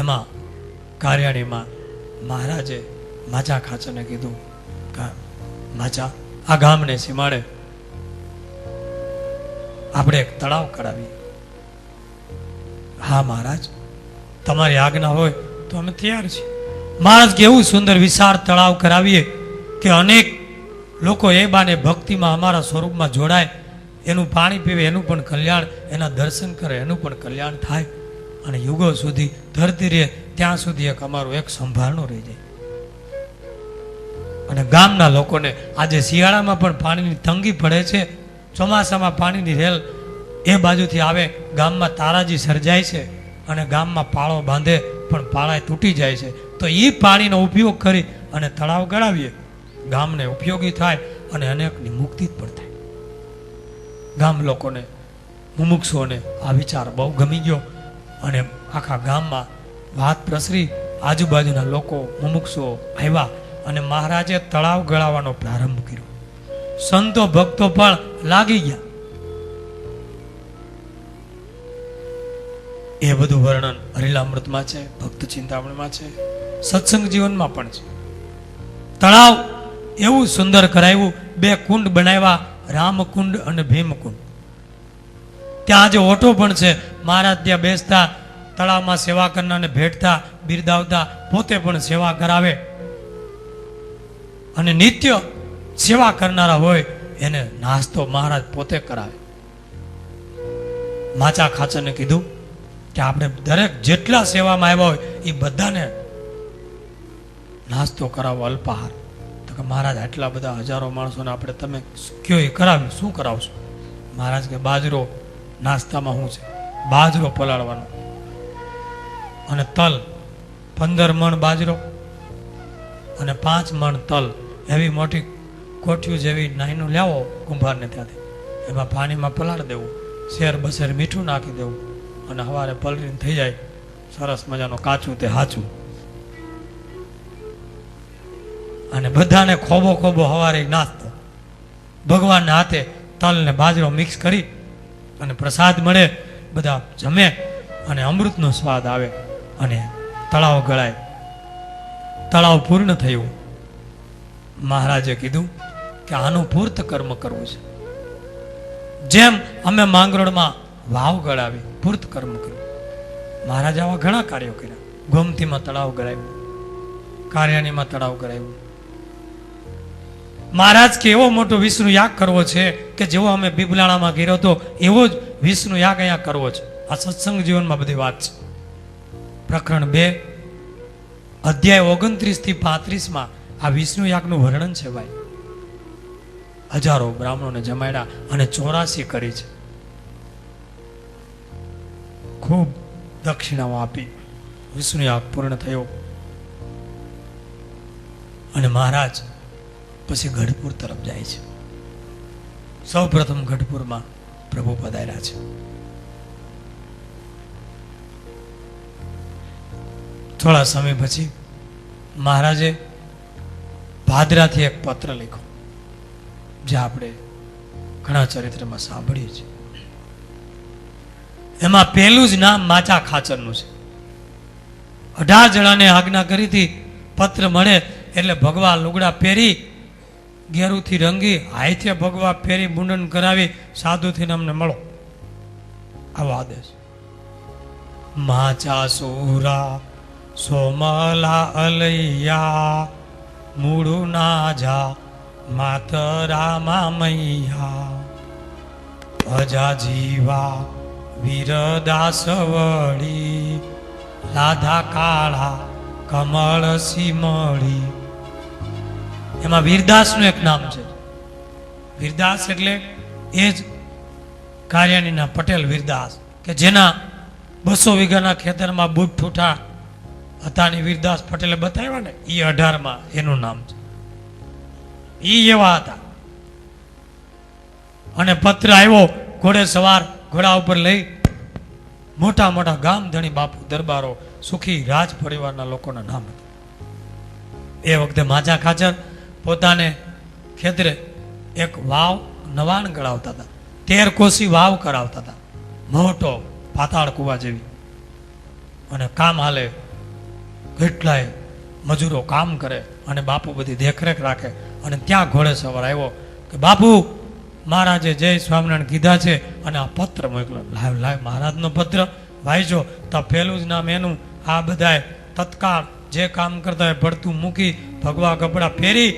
એમાં કાર્યાણીમાં મહારાજે માચા ખાચરને કીધું, માચા, આ ગામને સીમાડે આપણે એક તળાવ કરાવીએ. હા મહારાજ, તમારી આજ્ઞા હોય તો અમે તૈયાર છીએ. મહારાજ કેવું સુંદર વિશાળ તળાવ કરાવીએ કે અનેક લોકો એ બાને ભક્તિમાં અમારા સ્વરૂપમાં જોડાય, એનું પાણી પીવે, એનું પણ કલ્યાણ, એના દર્શન કરે, એનું પણ કલ્યાણ થાય. અને યુગો સુધી ધરતી રહે ત્યાં સુધી એક અમારું એક સંભાળનું રહી જાય. અને ગામના લોકોને આજે શિયાળામાં પણ પાણીની તંગી પડે છે, ચોમાસામાં પાણીની રેલ એ બાજુથી આવે, ગામમાં તારાજી સર્જાય છે અને ગામમાં પાળો બાંધે પણ પાળા તૂટી જાય છે. તો એ પાણીનો ઉપયોગ કરી અને તળાવ ગળાવીએ, ગામને ઉપયોગી થાય અને અનેકની મુક્તિ પણ થાય. ગામ લોકોને, મુમુક્ષુઓને આ વિચાર બહુ ગમી ગયો અને આખા ગામમાં વાત પ્રસરી. આજુબાજુના લોકો મુમુક્ષુઓ આવ્યા અને મહારાજે તળાવ ગળાવવાનો પ્રારંભ કર્યો. સંતો ભક્તો પણ લાગી ગયા. એ બધું વર્ણન હરિલામૃતમાં છે, ભક્ત ચિંતામણીમાં છે, સત્સંગ જીવનમાં પણ છે. તળાવ એવું સુંદર કરાવ્યું. 2 કુંડ બનાવ્યા, રામકુંડ અને ભીમકુંડ. ત્યાં આજે ઓટો પણ છે. મહારાજ ત્યાં બેસતા, તળાવમાં સેવા કરનારને ભેટતા, બિરદાવતા, પોતે પણ સેવા કરાવે. અને નિત્ય સેવા કરનારા હોય એને નાસ્તો મહારાજ પોતે કરાવે. માચા ખાચરને કીધું કે આપણે દરેક જેટલા સેવામાં આવ્યા હોય એ બધાને નાસ્તો કરાવો, અલ્પાહાર. તો કે મહારાજ આટલા બધા હજારો માણસોને આપણે તમે કયો એ કરાવ્યું, શું કરાવશો? મહારાજ કે બાજરો નાસ્તામાં શું છે? બાજરો પલાળવાનો અને તલ, 15 મણ બાજરો અને 5 મણ તલ, એવી મોટી કોઠિયું જેવી નાઈનું લાવો કુંભારને ત્યાંથી, એમાં પાણીમાં પલાળી દેવું, શેર બસેર મીઠું નાખી દેવું અને સવારે પલળીને થઈ જાય સરસ મજાનો કાચું તે હાચું. અને બધાને ખોબો ખોબો સવારે નાસ્તો ભગવાનના હાથે તલ ને બાજરો મિક્સ કરી અને પ્રસાદ મળે, બધા જમે અને અમૃતનો સ્વાદ આવે અને તળાવ ગળાય. તળાવ પૂર્ણ થયું. મહારાજે કીધું કે આનું પૂર્ત કર્મ કરવું છે. જેમ અમે માંગરોળમાં વાવ ગળાવી, પૂર્ત કર્મ કર્યું. મહારાજ આવા ઘણા કાર્યો કર્યા. ગોમતીમાં તળાવ ગળાવ્યું, કાર્યાણીમાં તળાવ ગળાવ્યું. મહારાજ કે એવો મોટો વિષ્ણુ યાગ કરવો છે કે જેવો અમે બિબલાણામાં કર્યો હતો એવો જ વિષ્ણુ યાગ અહીંયા કરવો છે. આ સત્સંગ જીવનમાં બધી વાત છે. પ્રકરણ 2 અધ્યાય 29 થી 35 આ વિષ્ણુ યાગનું વર્ણન છે ભાઈ. હજારો બ્રાહ્મણોને જમાડ્યા અને 84 કરી છે. ખૂબ દક્ષિણાઓ આપી. વિષ્ણુ યાગ પૂર્ણ થયો અને મહારાજ પછી ગઢપુર તરફ જાય છે. સૌ પ્રથમ ગઢપુરમાં પ્રભુ પધાર્યા છે. થોડા સમય પછી મહારાજે ભાદરાથી એક પત્ર લખ્યો, જે આપણે ઘણા ચરિત્રમાં સાંભળીએ છીએ. એમાં પહેલું જ નામ માચા ખાચરનું છે. 18 જણાને આજ્ઞા કરી હતી પત્ર મળે એટલે ભગવા લુગડા પહેરી, ગેરુથી રંગી, હાથે ભગવા પહેરી, મુંડન કરાવી સાધુથી અમને મળો, આવો આદેશ. માચા સુરા સોમલા અલૈયા મૂળું ના જા માતરામા મૈયા અજા જીવા વીરદાસ વળી રાધા કાળા કમળ સિમળી. એમાં વીરદાસનું એક નામ છે. વીરદાસ એટલે એ જ કાર્યાણીના પટેલ વીરદાસ કે જેના 200 વીઘાના ખેતરમાં બુટ ઠૂઠા હતા ને વીરદાસ પટેલે બતાવ્યા ને, એ 18માં એનું નામ છે. એ એવા હતા. અને પત્ર આવ્યો, ઘોડે સવાર, ઘોડા ઉપર લઈ મોટા મોટા ગામ ધણી બાપુ દરબારો, સુખી રાજ પરિવારના લોકોના નામ હતા. એ વખતે માચા ખાચર પોતાને ખેતરે એક વાવ નવાણ ગળાવતા હતા. 13 કોસી વાવ કરાવતા હતા, મોટો પાતાળ કુવા જેવી. અને કામ હાલે, કેટલાય મજૂરો કામ કરે અને બાપુ બધી દેખરેખ રાખે. અને ત્યાં ઘોડે સવાર આવ્યો કે બાપુ મહારાજે જય સ્વામિનારાયણ કીધા છે અને આ પત્ર મોકલો. લાવ મહારાજનો પત્ર વાંચો તો પહેલું જ નામ એનું. આ બધાય તત્કાળ જે કામ કરતા હોય પડતું મૂકી, ભગવા કપડા પહેરી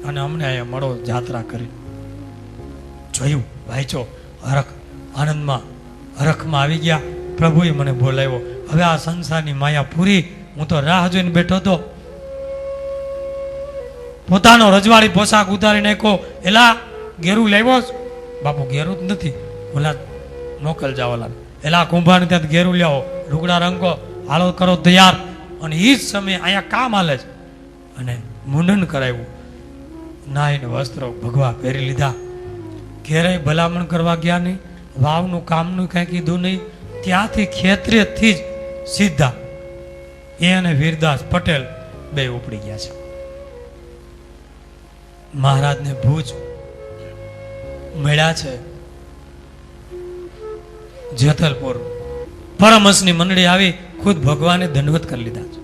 અને અમને અહીંયા મળો, જાત્રા કરી. જોયું, વાંચો, હરખ આનંદમાં હરખમાં આવી ગયા. પ્રભુએ મને બોલાવ્યો. હવે આ સંસારની માયા પૂરી. હું તો રાહ જોઈને બેઠો હતો. પોતાનો રજવાડી પોશાક ઉતારી નાખ્યો. એલા ઘેરું લાવ્યો? બાપુ ઘેરું જ નથી, ઓલા મોકલ જાવલા. એલા કુંભાર ત્યાં ઘેરું લાવો, લુગડા રંગો, હાલો કરો તૈયાર. અને એ જ સમયે અહીંયા કામ હાલે છે. અને મુંડન કરાવ્યું, નાઈને વસ્ત્રો ભગવા પહેરી લીધા. ઘેરે ભલામણ કરવા ગયા નહીં, વાવનું કામનું કાંઈ કીધું નહીં. ત્યાંથી ખેતરેથી જ સીધા એ અને વીરદાસ પટેલ બે ઉપડી ગયા છે. મહારાજને ભુજ મળ્યા છે. જેતલપુર પરમહંસની મંડળી આવી, ખુદ ભગવાને દંડવત કરી લીધા છે,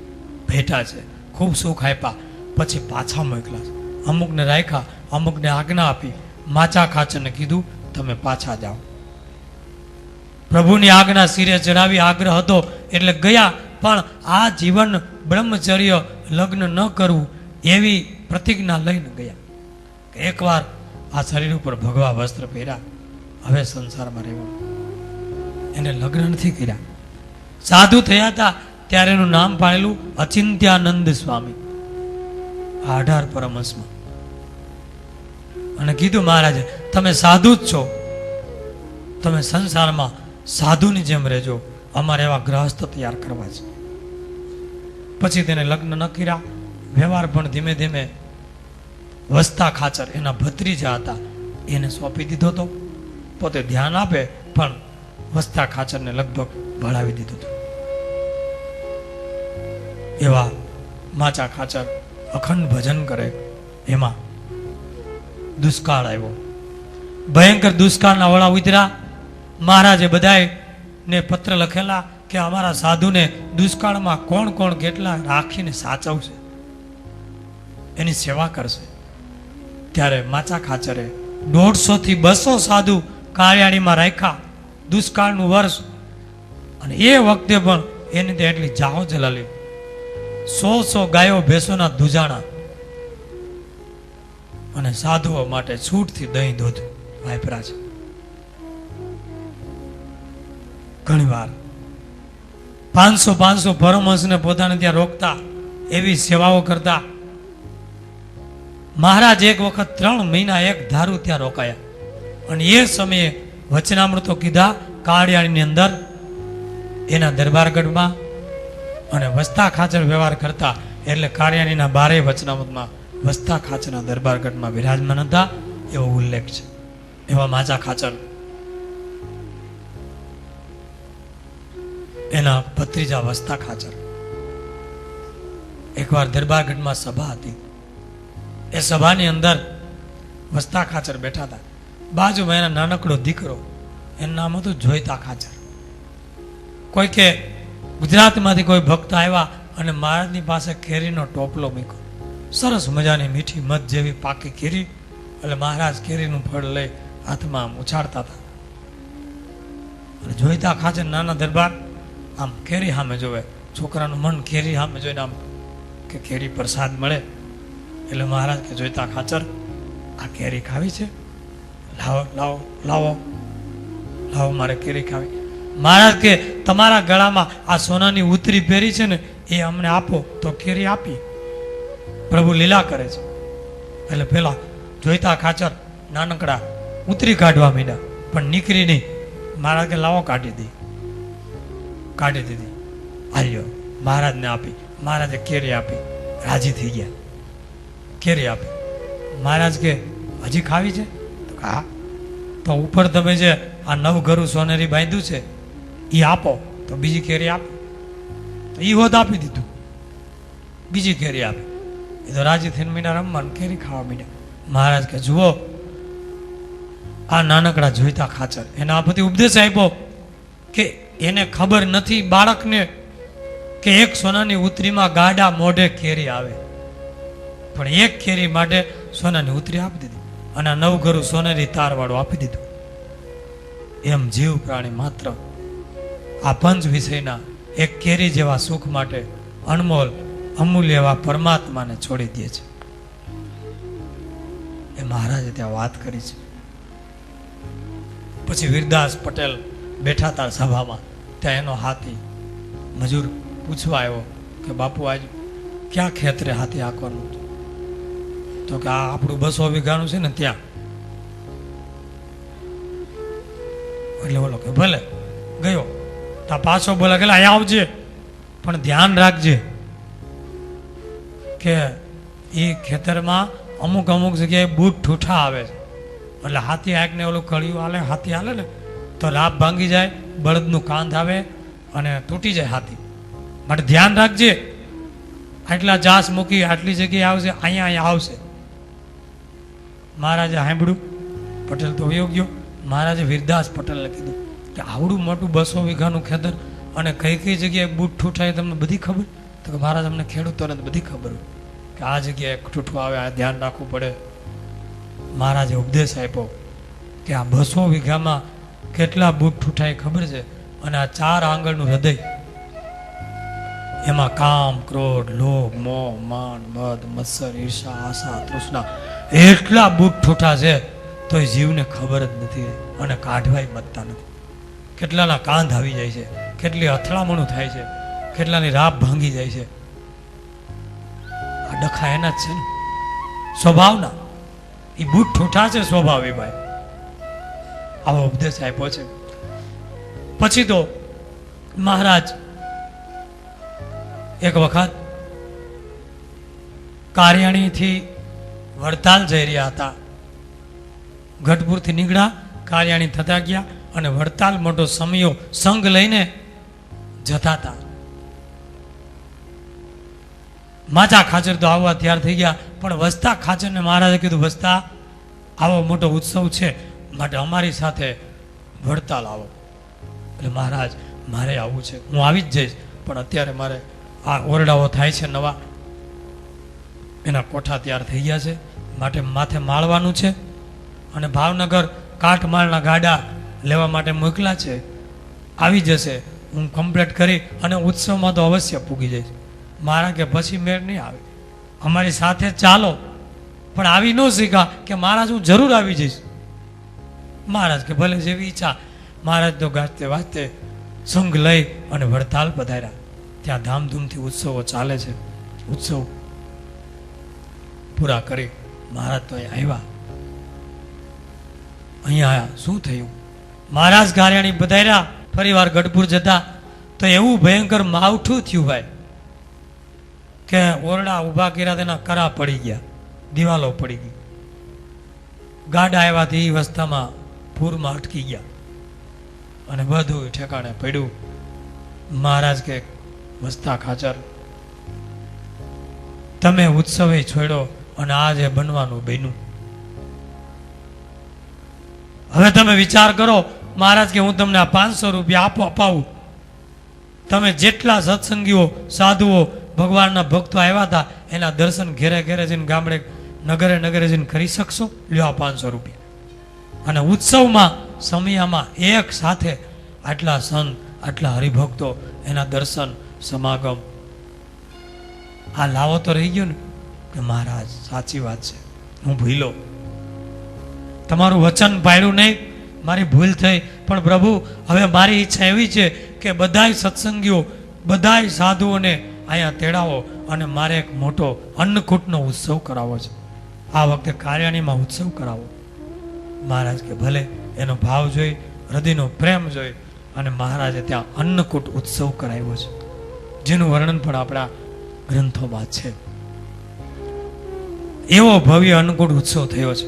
ભેટા છે, ખૂબ સુખ આપ્યા. પછી પાછા મોકલા છે. અમુકને રાખ્યા, અમુકને આજ્ઞા આપી. માચા ખાચરને કીધું તમે પાછા જાઓ. પ્રભુની આજ્ઞા શિરે ચડાવી, આગ્રહ હતો એટલે ગયા. પણ આ જીવન બ્રહ્મચર્ય, લગ્ન ન કરવું એવી પ્રતિજ્ઞા લઈને ગયા. એકવાર આ શરીર ઉપર ભગવા વસ્ત્ર પહેર્યા, હવે સંસારમાં રહેવું. એને લગ્ન નથી કર્યા. સાધુ થયા હતા ત્યારે એનું નામ પાડેલું અચિંત્યાનંદ સ્વામી, 18 પરમહંસમાં. અને કીધું મહારાજે તમે સાધુ જ છો, તમે સંસારમાં સાધુની જેમ રહેજો, અમારે એવા ગ્રહસ્થ તૈયાર કરવા છે. પછી તેને લગ્ન ન કર્યા. વ્યવહાર પણ ધીમે ધીમે વસ્તા ખાચર એના ભત્રીજા હતા એને સોંપી દીધો હતો. પોતે ધ્યાન આપે પણ વસ્તા ખાચરને લગભગ ભણાવી દીધું હતું. એવા માચા ખાચર અખંડ ભજન કરે. એમાં દુષ્કાળ આવ્યો, ભયંકર દુષ્કાળના વળા ઉતર્યા. મહારાજે બધાય ને પત્ર લખેલા કે અમારા સાધુને દુષ્કાળમાં કોણ કોણ કેટલા રાખીને સાચવશે, એની સેવા કરશે. ત્યારે માચા ખાચરે 150 થી 200 સાધુ કાળિયાણીમાં રાખ્યા દુષ્કાળનું વર્ષ. અને એ વખતે પણ એની ત્યાં એટલી જાહો જલાલી, 100 ગાયો ભેંસોના દુજાણા અને સાધુઓ માટે છૂટથી દહીં દૂધ વાપરા છે. ઘણીવાર 500 પરમહંસને પોતાને ત્યાં રોકતા, એવી સેવાઓ કરતા. મહારાજ એક વખત 3 મહિના એક ધારું ત્યાં રોકાયા. અને એ સમયે વચનામૃતો કીધા કાળિયાણીની અંદર, એના દરબારગઢમાં. અને વસ્તા ખાચર વ્યવહાર કરતા એટલે કાળિયાણીના 12 વચનામૃતમાં વસ્તા ખાચરના દરબારગઢમાં વિરાજમાન હતા એવો ઉલ્લેખ છે. એવા માચા ખાચર એના ભત્રીજા વસ્તા ખાચર એકવાર દરબારગઢમાં સભા હતી. એ સભાની અંદર વસ્તા ખાચર બેઠા હતા. બાજુમાં એના નાનકડો દીકરો, એનું નામ હતું જોઈતા ખાચર. કોઈ કે ગુજરાતમાંથી કોઈ ભક્ત આવ્યા અને મહારાજની પાસે કેરીનો ટોપલો મૂક્યો. સરસ મજાની મીઠી મધ જેવી પાકી કેરી. એટલે મહારાજ કેરીનું ફળ લઈ હાથમાં આમ ઉછાળતા હતા. અને જોઈતા ખાચર નાના દરબાર આમ કેરી સામે જોવે. છોકરાનું મન કેરી સામે જોઈને આમ કે કેરી પ્રસાદ મળે. એટલે મહારાજ કે જોઈતા ખાચર આ કેરી ખાવી છે, લાવો લાવો લાવો લાવો, મારે કેરી ખાવી. મહારાજ કે તમારા ગળામાં આ સોનાની ઉતરી પહેરી છે ને એ અમને આપો તો કેરી આપી. પ્રભુ લીલા કરે છે. એટલે પેલા જોઈતા ખાચર નાનકડા ઉતરી કાઢવા માંડ્યા, પણ નીકળી નહીં. મહારાજ કે લાવો કાઢી દીધી. આલ્યો મહારાજને આપી. મહારાજે કેરી આપી, રાજી થઈ ગયા. કેરી આપી. મહારાજ કે હજી ખાવી છે? તો હા. તો ઉપર તમે જે આ નવઘરું સોનેરી બાંધ્યું છે એ આપો તો બીજી કેરી આપી. તો એ હોત આપી દીધું, બીજી કેરી આપી. એ તો રાજી થઈને મીના રમવાનું, કેરી ખાવા મીના. મહારાજ કે જુઓ આ નાનકડા જોઈતા ખાચર એના આ બધી ઉપદેશ આપ્યો કે એને ખબર નથી બાળકને કે એક સોનાની ઉતરીમાં ગાડા મોઢે કેરી આવે, પણ એક કેરી માટે સોનાની ઉતરી આપી દીધી અને આ નવઘરું સોનેરી તારવાળું આપી દીધું. એમ જીવ પ્રાણી માત્ર આ પંચ વિષયના એક કેરી જેવા સુખ માટે અનમોલ અમૂલ્ય એવા પરમાત્માને છોડી દે છે. એ મહારાજે ત્યાં વાત કરી છે. પછી વીરદાસ પટેલ બેઠા હતા સભામાં. ત્યાં એનો હાથી મજૂર પૂછવા આવ્યો કે બાપુ આજ ક્યાં ખેતરે હાથી હાંકવાનું? તો કે આ આપણું 200 વીઘાનું છે ને ત્યાં. એટલે બોલો કે ભલે. ગયો તા પાછો બોલા કે અહીંયા આવજે, પણ ધ્યાન રાખજે કે એ ખેતરમાં અમુક જગ્યાએ બૂટ ઠૂઠા આવે છે. એટલે હાથી આંકને ઓલું કળિયું હાથી હાલે ને તો રાપ ભાંગી જાય, બળદનું કાંધ આવે અને તૂટી જાય હાથી. માટે ધ્યાન રાખજે. આટલા જાસ મૂકી આટલી જગ્યાએ આવશે, અહીંયા આવશે. મહારાજે સાંભળ્યું, પટેલ તો વયો ગયો. મહારાજે વીરદાસ પટેલને કીધું કે આવડું મોટું 200 વીઘાનું ખેતર અને કઈ કઈ જગ્યાએ બૂટ ઠૂઠાય તમને બધી ખબર? તો કે મહારાજ અમને ખેડૂતોને બધી ખબર હોય કે આ જગ્યાએ ઠૂઠું આવે, આ ધ્યાન રાખવું પડે. મહારાજે ઉપદેશ આપ્યો કે આ 200 વીઘામાં કેટલા બૂટ ઠૂઠાય ખબર છે? અને આ 4 આંગળનું હૃદય, એમાં કામ, ક્રોધ, લોભ, મોહ, માન, મદ, મત્સર, ઈર્ષા, આશા, તૃષ્ણા એટલા બૂટ ઠૂઠા છે તો એ જીવને ખબર જ નથી અને કાઢવાય મતતા નથી. કેટલાના કાંધ આવી જાય છે, કેટલી અથડામણું થાય છે, કેટલાની રાપ ભાંગી જાય છે. આ ડખા એના જ છે ને, સ્વભાવના. એ બૂટ ઠૂઠા છે સ્વભાવી ભાઈ. આવો ઉપદેશ આપ્યો છે. પછી તો મહારાજ એક વખત કાર્યાણીથી વડતાલ જઈ રહ્યા હતા. ગઢપુરથી નીકળ્યા, કાર્યાણી થતા ગયા અને વડતાલ મોટો સમયો સંઘ લઈને જતા હતા. માચા ખાચર તો આવવા તૈયાર થઈ ગયા, પણ વસ્તા ખાચરને મહારાજે કીધું, વસ્તા આવો મોટો ઉત્સવ છે માટે અમારી સાથે વડતાલ આવો. એટલે મહારાજ મારે આવવું છે, હું આવી જ જઈશ, પણ અત્યારે મારે આ ઓરડાઓ થાય છે નવા, એના કોઠા તૈયાર થઈ ગયા છે, માટે માથે માળવાનું છે અને ભાવનગર કાટમાળના ગાડા લેવા માટે મોકલા છે. આવી જશે, હું કમ્પ્લીટ કરી અને ઉત્સવમાં તો અવશ્ય પૂગી જઈશ. મારા કે પછી મેળ નહીં આવે, અમારી સાથે ચાલો. પણ આવી ન શીખા કે મહારાજ હું જરૂર આવી જઈશ. મહારાજ કે ભલે જેવી ઈચ્છા. મહારાજ તો ગાજતે વાજતે સંઘ લઈ અને વડતાલ પધાર્યા. ત્યાં ધામધૂમથી ઉત્સવો ચાલે છે. ઉત્સવ પૂરા કરી મહારાજ તો અહીંયા આવ્યા. અહીંયા આવ્યા, શું થયું? મહારાજ કાર્યાણી પધાર્યા. ફરી વાર ગઢપુર જતા તો એવું ભયંકર માવઠું થયું ભાઈ કે ઓરડા ઊભા કર્યા, તેના કરા પડી ગયા, દિવાલો પડી ગઈ. ગાડા આવ્યાથી એ વસ્તામાં પૂરમાં અટકી ગયા અને બધું ઠેકાણે પડ્યું. મહારાજ કે વસ્તા ખાચર, તમે ઉત્સવે છોડ્યો અને આજે બનવાનું બન્યું. હવે તમે વિચાર કરો. મહારાજ કે હું તમને આ 500 રૂપિયા અપાવું. તમે જેટલા સત્સંગીઓ, સાધુઓ, ભગવાનના ભક્તો આવ્યા હતા એના દર્શન ઘેરે ઘેરે જઈને, ગામડે નગરે નગરે જઈને કરી શકશો? લ્યો આ 500 રૂપિયા. અને ઉત્સવમાં સમયામાં એક સાથે આટલા સંત, આટલા હરિભક્તો, એના દર્શન, સમાગમ, આ લાવો તો રહી ગયો ને કે મહારાજ સાચી વાત છે, હું ભૂલો, તમારું વચન પાડ્યું નહીં, મારી ભૂલ થઈ, પણ પ્રભુ હવે મારી ઈચ્છા એવી છે કે બધાય સત્સંગીઓ, બધાય સાધુઓને અહીંયા તેડાવો અને મારે એક મોટો અન્નકૂટનો ઉત્સવ કરાવવો છે. આ વખતે કાર્યાણીમાં ઉત્સવ કરાવો. મહારાજ કે ભલે. એનો ભાવ જોઈ, હૃદયનો પ્રેમ જોઈ અને મહારાજે ત્યાં અન્નકૂટ ઉત્સવ કરાવ્યો છે, જેનું વર્ણન પણ આપણા ગ્રંથોમાં છે. એવો ભવ્ય અન્નકૂટ ઉત્સવ થયો છે.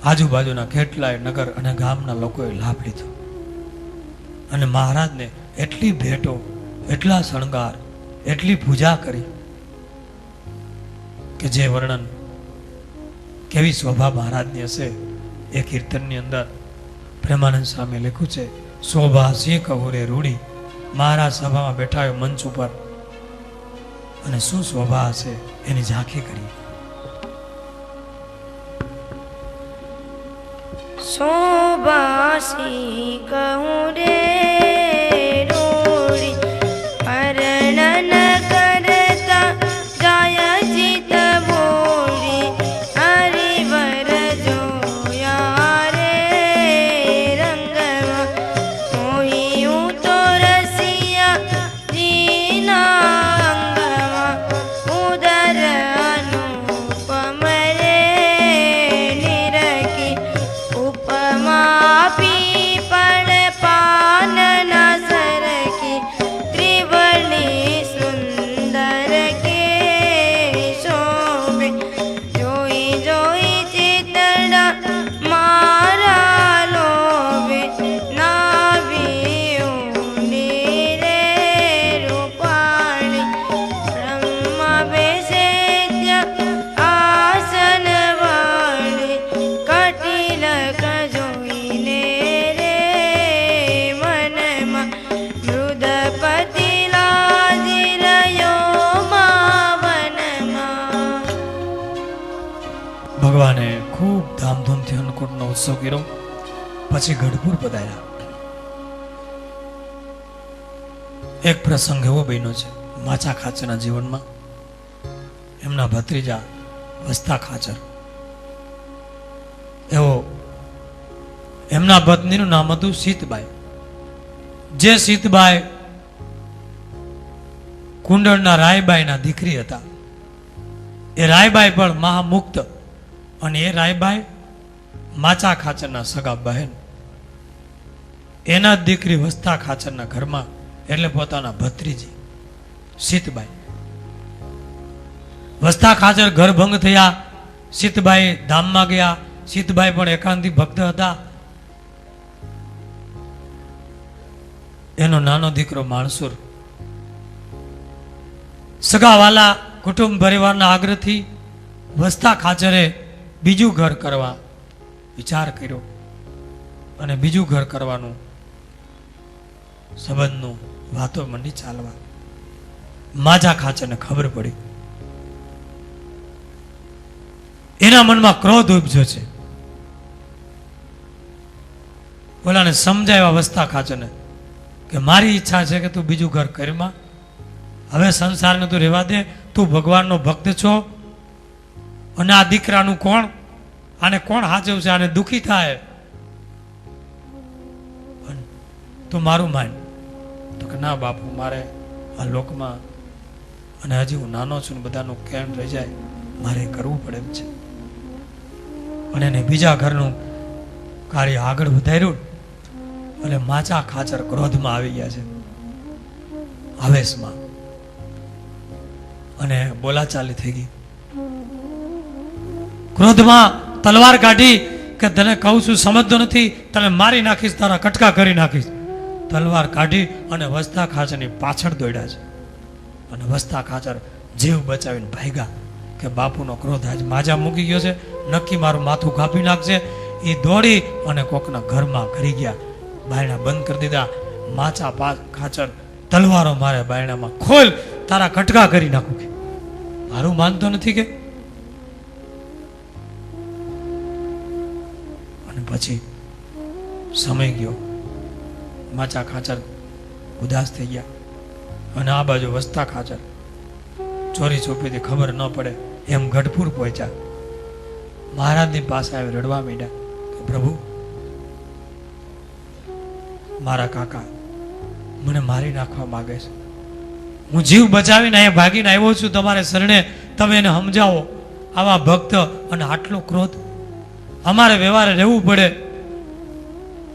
આજુબાજુના કેટલાય નગર અને ગામના લોકોએ લાભ લીધો અને મહારાજને એટલી ભેટો, એટલા શણગાર, એટલી પૂજા કરી કે જે વર્ણન, કેવી શોભા મહારાજની હશે. એ કીર્તનની અંદર પ્રેમાનંદ સ્વામી લખ્યું છે, શોભા સિંહ કહોરે રૂડી. મહારાજ સભામાં બેઠા હોય મંચ ઉપર અને શું શોભા હશે એની ઝાંખી કરી. શોભાસી કહું રે રૂડી, વર્ણન કરતા જાય ચિત બોલી. હરિવર જોયા રે રંગમાં, મોહ્યું તો રસિયા જીના અંગમાં. ઉદર અનુપમ રે નિરખી, ઉપમા પીપળ પાનન ભગવાને ખૂબ ધામધૂમથી અન્નકૂટનો ઉત્સવ કર્યો. પછી ગઢપુર પધાર્યા. એક પ્રસંગ એવો બન્યો છે માચા ખાચરના જીવનમાં. એમના ભત્રીજા વસ્તા ખાચર, એવો એમના પત્નીનું નામ હતું સીતબાઈ. જે સીતબાઈ કુંડળના રાયબાઈના દીકરી હતા. એ રાયબાઈ પણ મહામુક્ત, અને એ રાયબાઈ માચા ખાચરના સગા બહેન. એના જ દીકરી વસ્તા ખાચરના ઘરમાં, એટલે પોતાના ભત્રીજી સીતબાઈ. વસ્તા ખાચર ઘરભંગ થયા. સીતબાઈ ધામમાં ગયા. સીતબાઈ પણ એકાંતિક ભક્ત હતા. એનો નાનો દીકરો માણસુર સગાવાલા કુટુંબ પરિવારના આગ્રહથી વસ્તા ખાચરે બીજું ઘર કરવા વિચાર કર્યો, અને બીજું ઘર કરવાનું સંબંધનું વાતો મંડી ચાલવા. માજા ખાચરને ખબર પડી. એના મનમાં ક્રોધ ઉપજ્યો છે. ઓલાને સમજાવ્યા વસ્તા ખાચરને કે મારી ઈચ્છા છે કે તું બીજું ઘર કરમાં, હવે સંસારને તું રહેવા દે, તું ભગવાનનો ભક્ત છો, અને આ દીકરાનું કોણ, આને કોણ હાચવશે, આને દુઃખી થાય, તું મારું માન. તો કે ના બાપુ, મારે આ લોકમાં, અને હજી હું નાનો છું ને બધાનું કેમ રહી જાય, મારે કરવું પડે એમ છે. અને એને બીજા ઘરનું કાર્ય આગળ વધાર્યું. એટલે માચા ખાચર ક્રોધમાં આવી ગયા છે, આવેશમાં, અને બોલાચાલી થઈ ગઈ. ક્રોધમાં તલવાર કાઢી કે તને કહું છું સમજતો નથી, તને મારી નાખીશ, તારા કટકા કરી નાખીશ. તલવાર કાઢી અને વસ્તા ખાચરની પાછળ દોડ્યા છે. અને વસ્તા ખાચર જીવ બચાવીને ભાગ્યા કે બાપુનો ક્રોધ આજ માજા મૂકી ગયો છે, નક્કી મારું માથું કાપી નાખશે. એ દોડી અને કોકના ઘરમાં કરી ગયા. બાયણા બંધ કરી દીધા. માચા ખાચર તલવારો મારે બાયણામાં, ખોલ, તારા કટકા કરી નાખું. કે મારું માનતો નથી કે. અને પછી સમય ગયો. માચા ખાચર ઉદાસ થઈ ગયા. અને આ બાજુ વસ્તા ખાચર ચોરી ચોપીથી ખબર ન પડે એમ ગઢપુર પહોંચ્યા. મહારાજની પાસે આવી રડવા માંડ્યા કે પ્રભુ, મારા કાકા મને મારી નાખવા માંગે છે. હું જીવ બચાવીને અહીંયા ભાગીને આવ્યો છું તમારે શરણે, તમે એને સમજાવો. આવા ભક્ત અને આટલો ક્રોધ, અમારે વ્યવહારે રહેવું પડે,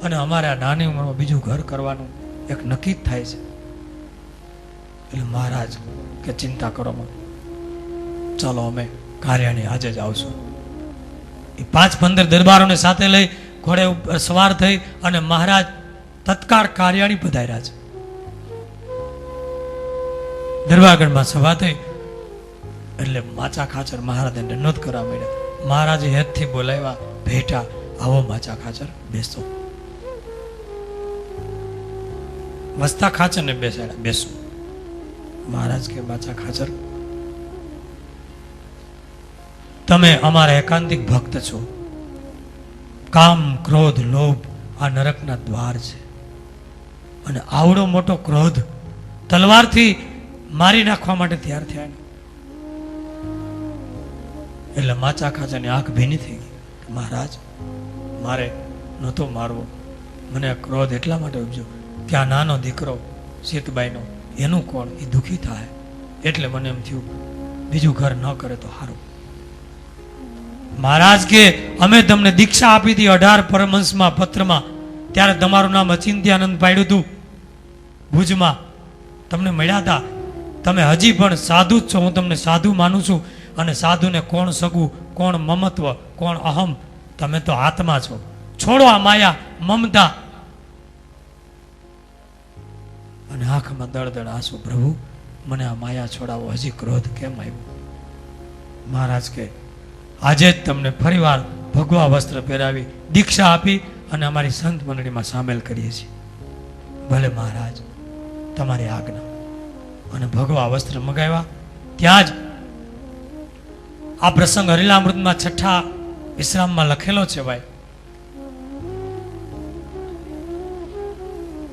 અને અમારે આ નાની ઉંમરમાં બીજું ઘર કરવાનું એક નક્કી જ થાય છે. એટલે મહારાજ કે ચિંતા કરો માં, ચાલો અમે કાર્યાણી આજે જ આવશું. એ 5-15 દરબારોને સાથે લઈ ઘોડે ઉપર સવાર થઈ અને મહારાજ તત્કાળ કાર્યાણી પધાર્યા છે. દરબારગઢમાં સભા થઈ એટલે માચા ખાચર મહારાજને દંડોત કરવા માંડ્યા. મહારાજે હેતથી બોલાવ્યા, ભેટા, આવો માચા ખાચર, બેસો. વસ્તા ખાચરને બેસાડ્યા, બેસો. મહારાજ કે માચા ખાચર, તમે અમારા એકાંતિક ભક્ત છો. કામ, ક્રોધ, લોભ આ નરકના દ્વાર છે, અને આવડો મોટો ક્રોધ તલવારથી મારી નાખવા માટે તૈયાર થયા. એટલે માચા ખાચરની આંખ ભીની થઈ ગઈ. મહારાજ, મારે નહોતો મારવો, મને ક્રોધ એટલા માટે ઉપજ્યો કે આ નાનો દીકરો સીતબાઈનો, એનું કોણ, એ દુઃખી થાય, એટલે મને એમ થયું બીજું ઘર ન કરે તો સારું. મહારાજ કે અમે તમને દીક્ષા આપી હતી 18 પરમહંસમાં પત્રમાં, ત્યારે તમારું નામ અચિંત્યાનંદ પાડ્યું હતું ભુજમાં, તમને મળ્યા હતા. તમે હજી પણ સાધુ જ છો, હું તમને સાધુ માનું છું. અને સાધુને કોણ સગું, કોણ મમત્વ, કોણ અહમ, તમે તો આત્મા છો. છોડો આ માયા, મમતા. અને આંખમાં દળદળ આંસુ, પ્રભુ મને આ માયા છોડાવો, હજી ક્રોધ કેમ આવ્યો? મહારાજ કે આજે જ તમને ફરીવાર ભગવા વસ્ત્ર પહેરાવી દીક્ષા આપી અને અમારી સંત મંડળીમાં સામેલ કરીએ છીએ. ભલે મહારાજ, તમારી આજ્ઞા. અને ભગવા વસ્ત્ર મગાવ્યા. ત્યાં જ આ પ્રસંગ હરિલામૃતમાં 6 વિશ્રામમાં લખેલો છે ભાઈ.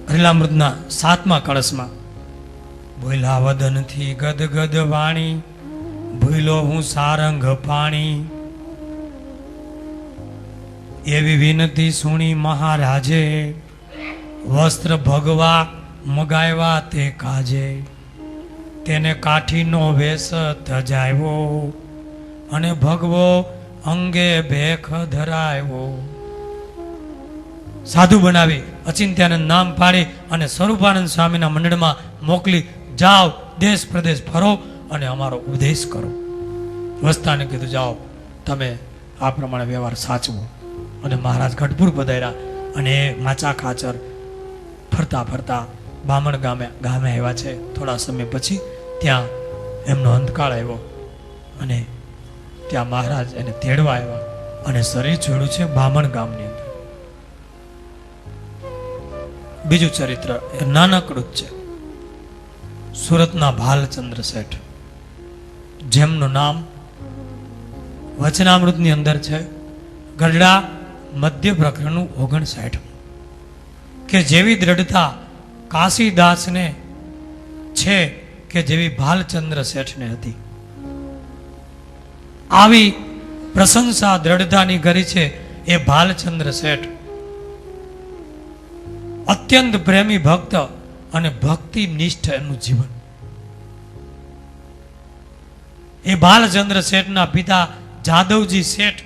લીલામૃતના 7મા કળશમાં, ભૂલા વદનથી ગદગદ વાણી, ભૂલો હું સારંગ પાણી, એવી વિનતી સુણી મહારાજે, વસ્ત્ર ભગવા મગાવ્યા તે કાજે, તેને કાઠીનો વેશ ધજાવ્યો, અને ભગવો અંગે ભેખ ધરાવ્યો. સાધુ બનાવી અચિંત્યાનંદ નામ પાડી અને સ્વરૂપાનંદ સ્વામીના મંડળમાં મોકલી, જાઓ દેશ પ્રદેશ ફરો અને અમારો ઉપદેશ કરો. વસ્તાને કીધું, જાઓ તમે આ પ્રમાણે વ્યવહાર સાચવો. અને મહારાજ ગઢપુર પધાર્યા અને એ માચા ખાચર ફરતા ફરતા બામણ ગામે આવ્યા છે. થોડા સમય પછી ત્યાં એમનો અંતકાળ આવ્યો અને ત્યાં મહારાજ એને તેડવા આવ્યા અને શરીર છોડ્યું છે બામણ ગામની અંદર. બીજું ચરિત્ર એ નાનકડું જ છે. સુરતના ભાલચંદ્ર શેઠ, જેમનું નામ વચનામૃતની અંદર છે ગરડા મધ્ય પ્રકરણનું 59, કે જેવી દ્રઢતા કાશીદાસને છે કે જેવી ભાલચંદ્ર શેઠને હતી, આવી પ્રશંસા દ્રઢતાની કરી છે એ ભાલચંદ્ર શેઠ. અત્યંત પ્રેમી ભક્ત અને ભક્તિ નિષ્ઠ એનું જીવન. એ ભાલચંદ્ર શેઠના પિતા જાદવજી શેઠ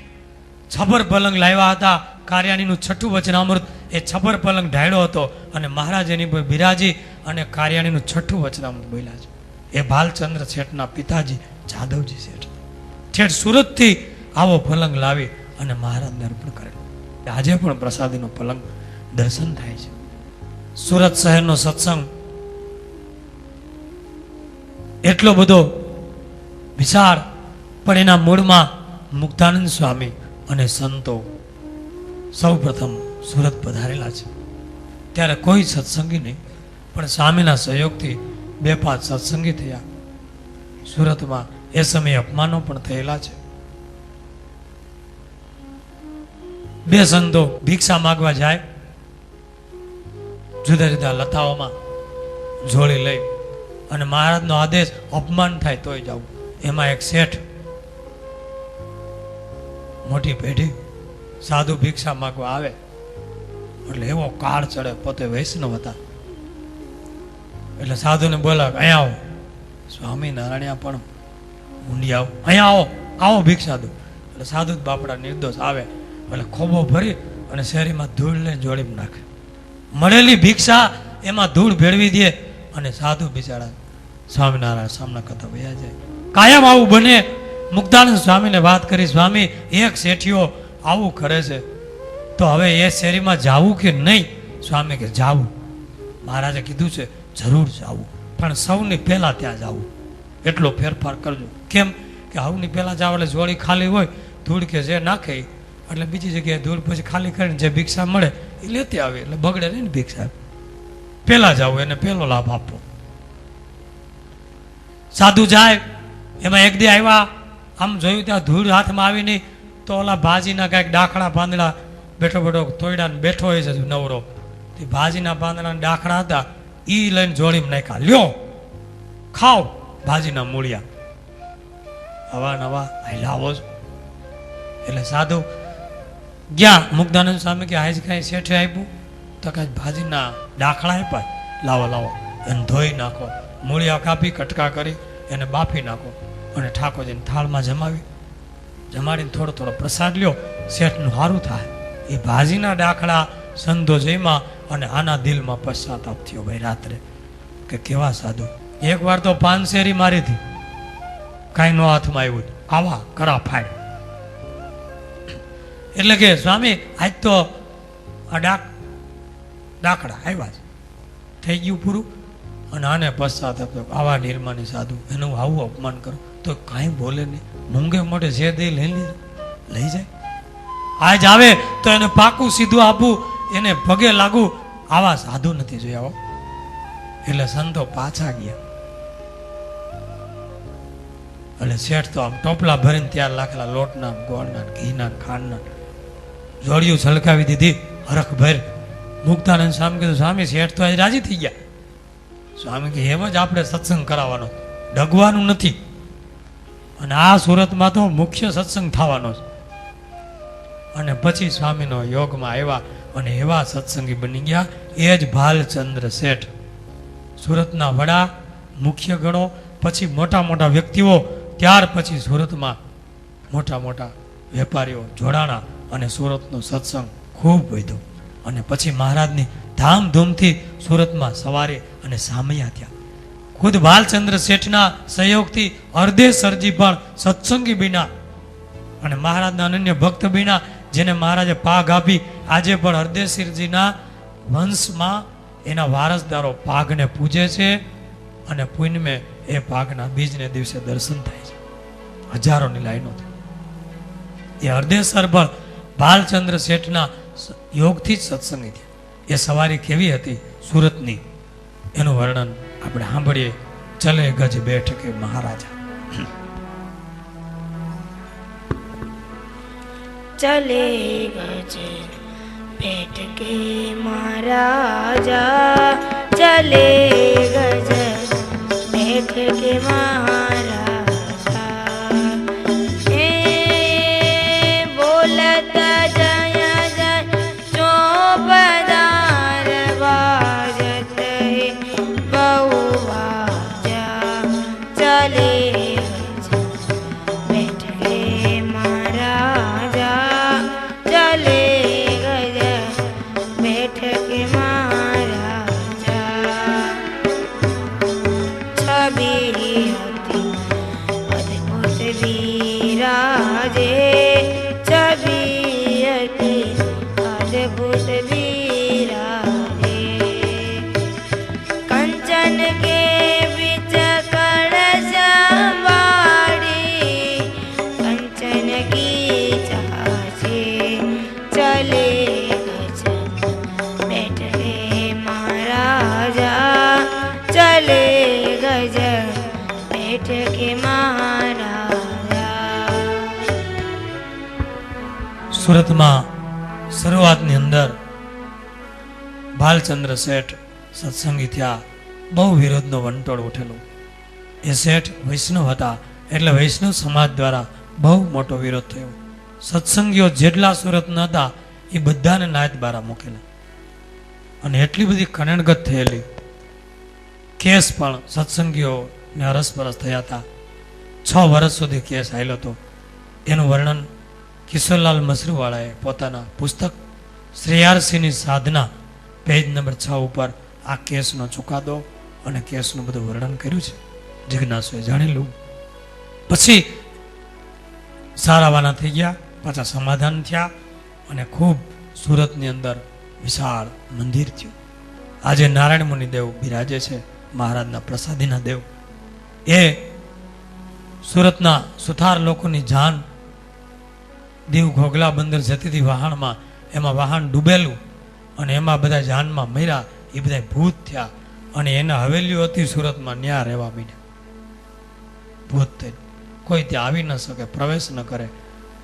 છબર પલંગ લાવ્યા હતા. કાર્યાણીનું 6ઠું વચનામૃત એ છબર પલંગ ઢાળ્યો હતો અને મહારાજ એની પર બિરાજી અને કાર્યાણીનું 6ઠું વચનામૃત બોલ્યા છે. એ ભાલચંદ્ર શેઠના પિતાજી જાદવજી શેઠ ઠેઠ સુરતથી આવો પલંગ લાવી અને મહારાજને અર્પણ કરે. આજે પણ પ્રસાદીનો પલંગ દર્શન થાય છે. સુરત શહેરનો સત્સંગ એટલો બધો વિશાળ, પણ એના મૂળમાં મુક્તાનંદ સ્વામી અને સંતો સૌ પ્રથમ સુરત પધારેલા છે. ત્યારે કોઈ સત્સંગી નહીં, પણ સ્વામીના સહયોગથી 2-5 સત્સંગી થયા. સુરતમાં એ સમયે અપમાનો પણ થયેલા છે. 2 સંતો ભિક્ષા માગવા જાય, જુદા જુદા લતાઓમાં જોડી લઈ, અને મહારાજનો આદેશ અપમાન થાય તોય જવું. એમાં એક શેઠ, મોટી પેઢી, સાધુ ભિક્ષા માગવા આવે એટલે એવો કાળ ચડે. પોતે વૈષ્ણવ હતા એટલે સાધુને બોલાવે, અહીંયા આવો. સ્વામિનારાયણ પણ ઊંડી આવો, અહીંયા આવો, આવો ભિક્ષા દો. એટલે સાધુ બાપડા નિર્દોષ આવે એટલે ખોબો ભરી અને શેરીમાં ધૂળ લઈને જોડી નાખે. મળેલી ભિક્ષા એમાં ધૂળ ભેળવી દે અને સાધુ બિચારા સ્વામિનારાયણ સામના કરતા વયા જાય. કાયમ આવું બને. મુક્તાનંદ સ્વામીને વાત કરી, સ્વામી એક શેઠિયો આવું કરે છે તો હવે એ શેરીમાં જાવું કે નહીં? સ્વામી કે જાવું. મહારાજે કીધું છે જરૂર જાવું, પણ સૌની પહેલા ત્યાં જાવું. એટલો ફેરફાર કરજો. કેમ કે સૌની પહેલા જાવ એટલે જોડી ખાલી હોય, ધૂળ કે જે નાખે એટલે બીજી જગ્યાએ ધૂળ પછી ખાલી કરીને જે ભિક્ષા મળે એ લેતી આવે એટલે બગડે નહીં ને ભિક્ષા. પહેલા જાવું, એને પહેલો લાભ આપવો. સાધુ જાય. એમાં એક દી આવ્યા, આમ જોયું ત્યાં ધૂળ હાથમાં આવી નહીં તો ઓલા ભાજીના કાંઈક ડાખડા પાંદડા બેઠો તોડ્યા ને બેઠો હોય છે નવરો. તે ભાજીના પાંદડા ડાખડા હતા એ લઈને જોડીમાં નાખ્યા. લ્યો ખાઓ ભાજીના મૂળિયા. હવા નવા લાવો છો. એટલે સાધુ ગયા. મુક્તાનંદ સ્વામી કે આજ કાંઈ શેઠે આપ્યું? તો કાંઈ ભાજીના ડાખડા આપ્યા. લાવો લાવો, એને ધોઈ નાખો, મૂળિયા કાપી કટકા કરી એને બાફી નાખો અને ઠાકોરજીને થાળમાં જમાડીને થોડો થોડો પ્રસાદ લ્યો, શેઠનું સારું થાય. એ ભાજીના ડાખડા સંધો જઈમાં અને આના દિલમાં પશ્ચાતાપ થયો ભાઈ રાત્રે કે કેવા સાધુ. એક વાર તો 5 શેરી મારી હતી, કાંઈ નો હાથમાં આવ્યું. આવા કરા ફાડ. એટલે કે સ્વામી આજ તો આ ડાકડા આવ્યા છે, થઈ ગયું પૂરું. અને આને પશ્ચાતાપ થયો. આવા નિર્માની સાધુ એનું આવું અપમાન કરો તો કાંઈ બોલે નહીં. મૂંગે મોઢે જે દે લઈ જાય. આજ આવે તો એને પાકું સીધું આપવું, એને પગે લાગુ. આવા સાધુ નથી જોયા. એટલે સંતો પાછા ગયા. એટલે શેઠ તો આમ ટોપલા ભરીને તૈયાર લાખેલા લોટના, ગોળના, ઘીના, ખાંડના જોડિયું છલકાવી દીધી હરખ ભર. મુક્તાનંદ સ્વામી કીધું, સ્વામી શેઠ તો આજે રાજી થઈ ગયા. સ્વામી કે એમ જ આપણે સત્સંગ કરાવવાનો, ડગવાનું નથી. અને આ સુરતમાં તો મુખ્ય સત્સંગ થવાનો છે. અને પછી સ્વામીનો યોગમાં આવ્યા અને એવા સત્સંગી બની ગયા. એ જ ભાલચંદ્ર શેઠ, સુરતના વડા, મુખ્ય ગણો, પછી મોટા મોટા વ્યક્તિઓ, ત્યાર પછી સુરતમાં મોટા મોટા વેપારીઓ જોડાણા અને સુરતનો સત્સંગ ખૂબ વધ્યો. અને પછી મહારાજની ધામધૂમથી સુરતમાં સવારે અને સામૈયા થયા. ખુદ ભાલચંદ્ર શેઠના સહયોગથી અર્ધેસરજી પણ સત્સંગી બન્યા અને મહારાજના અનન્ય ભક્ત બન્યા, જેને મહારાજે પાઘ આપી. આજે પણ અર્ધેસરજીના વંશમાં એના વારસદારો પાઘને પૂજે છે અને પૂનમે એ પાઘના બીજને દિવસે દર્શન થાય છે. હજારોની લાઈનો થાય. એ અર્ધેસર પણ ભાલચંદ્ર શેઠના યોગથી જ સત્સંગી થયા. એ સવારી કેવી હતી સુરતની, એનું વર્ણન આપણે સાંભળીએ. ચલે ગજ બેઠકે મહારાજા. चले गज बैठ के महाराजा, चले गज बैठ के महाराजा, ए बोलता जय जय चौबदार बाजत है बहु बाजा, चले गज बैठ के महाराजा, चले गज बैठ के महाराजा, छवि હતી અદ્ભુત વિરાજે, છવि હતી અદ્ભુત વિરાજે, કંચન કે બીચ કળશ વાળી, કંચન કી ચાચે, ચલે ગજ બેઠ રે મહારાજા, ચલે ગજ બેઠ કે મહારાજા. સુરતમાં શરૂઆતની અંદર ભાલચંદ્ર શેઠ સત્સંગી થયા. બહુ વિરોધનો વંટોળ ઉઠેલો. એ શેઠ વૈષ્ણવ હતા એટલે વૈષ્ણવ સમાજ દ્વારા બહુ મોટો વિરોધ થયો. સત્સંગીઓ જેટલા સુરત ન હતા એ બધાને નાયત બારા મૂકેલા અને એટલી બધી કનડગત થયેલી. કેસ પણ સત્સંગીઓને અરસપરસ થયા હતા. 6 વર્ષ સુધી કેસ હાલ્યો હતો. એનું વર્ણન કિશોરલાલ મસરૂવાળાએ પોતાના પુસ્તક શ્રેયારસીની સાધના પેજ નંબર 6 ઉપર આ કેસનો ચુકાદો અને કેસનું બધું વર્ણન કર્યું છે. જિજ્ઞાસુએ જાણેલું. પછી સારાવાના થઈ ગયા, પાછા સમાધાન થયા અને ખૂબ સુરતની અંદર વિશાળ મંદિર થયું. આજે નારાયણ મુનિ દેવ બિરાજે છે, મહારાજના પ્રસાદીના દેવ. એ સુરતના સુથાર લોકોની જાન દીવ ઘોઘલા બંદર જતી હતી વહાણમાં, એમાં વહાણ ડૂબેલું અને એમાં બધા જાનમાં મર્યા. એ બધા ભૂત થયા અને એના હવેલીઓ હતી સુરતમાં, ન્યા રહેવા માંડ્યા ભૂત થઈને. કોઈ ત્યાં આવી ન શકે, પ્રવેશ ન કરે.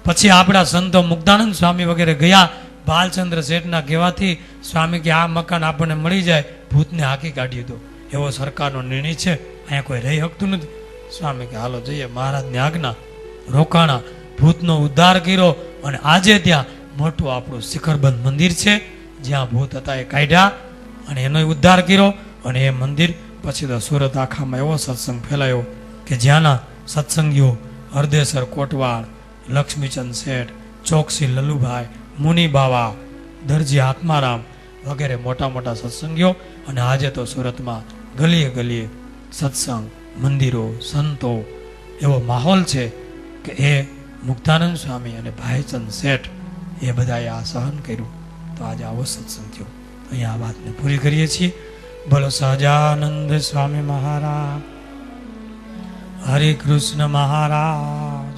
પછી આપણા સંતો મુક્તાનંદ સ્વામી વગેરે ગયા. ભાલચંદ્ર શેઠના કહેવાથી સ્વામી કે આ મકાન આપણને મળી જાય, ભૂતને હાકી કાઢી દો, એવો સરકારનો નિર્ણય છે, અહીંયા કોઈ રહી શકતું નથી. સ્વામી કે હાલો જઈએ. મહારાજની આજ્ઞા, રોકાણા, ભૂતનો ઉદ્ધાર કર્યો અને આજે ત્યાં મોટું આપણું શિખરબંધ મંદિર છે, જ્યાં ભૂત હતા એ કાઢ્યા અને એનો ઉદ્ધાર કર્યો. અને એ મંદિર પછી તો સુરત આખામાં એવો સત્સંગ ફેલાયો કે જ્યાંના સત્સંગીઓ હરદેસર કોટવાળ, લક્ષ્મીચંદ શેઠ, ચોકસી લલુભાઈ, મુનિ બાવા, દરજી આત્મારામ વગેરે મોટા મોટા સત્સંગીઓ. અને આજે તો સુરતમાં ગલીએ ગલીએ સત્સંગ, મંદિરો, સંતો, એવો માહોલ છે કે એ મુક્તાનંદ સ્વામી અને ભાઈચંદ શેઠ એ બધાએ આ સહન કર્યું. તો આજે આવો સત્સંગ થયો. અહીંયા આ વાતને પૂરી કરીએ છીએ. બોલો સહજાનંદ સ્વામી મહારાજ, હરે કૃષ્ણ મહારાજ.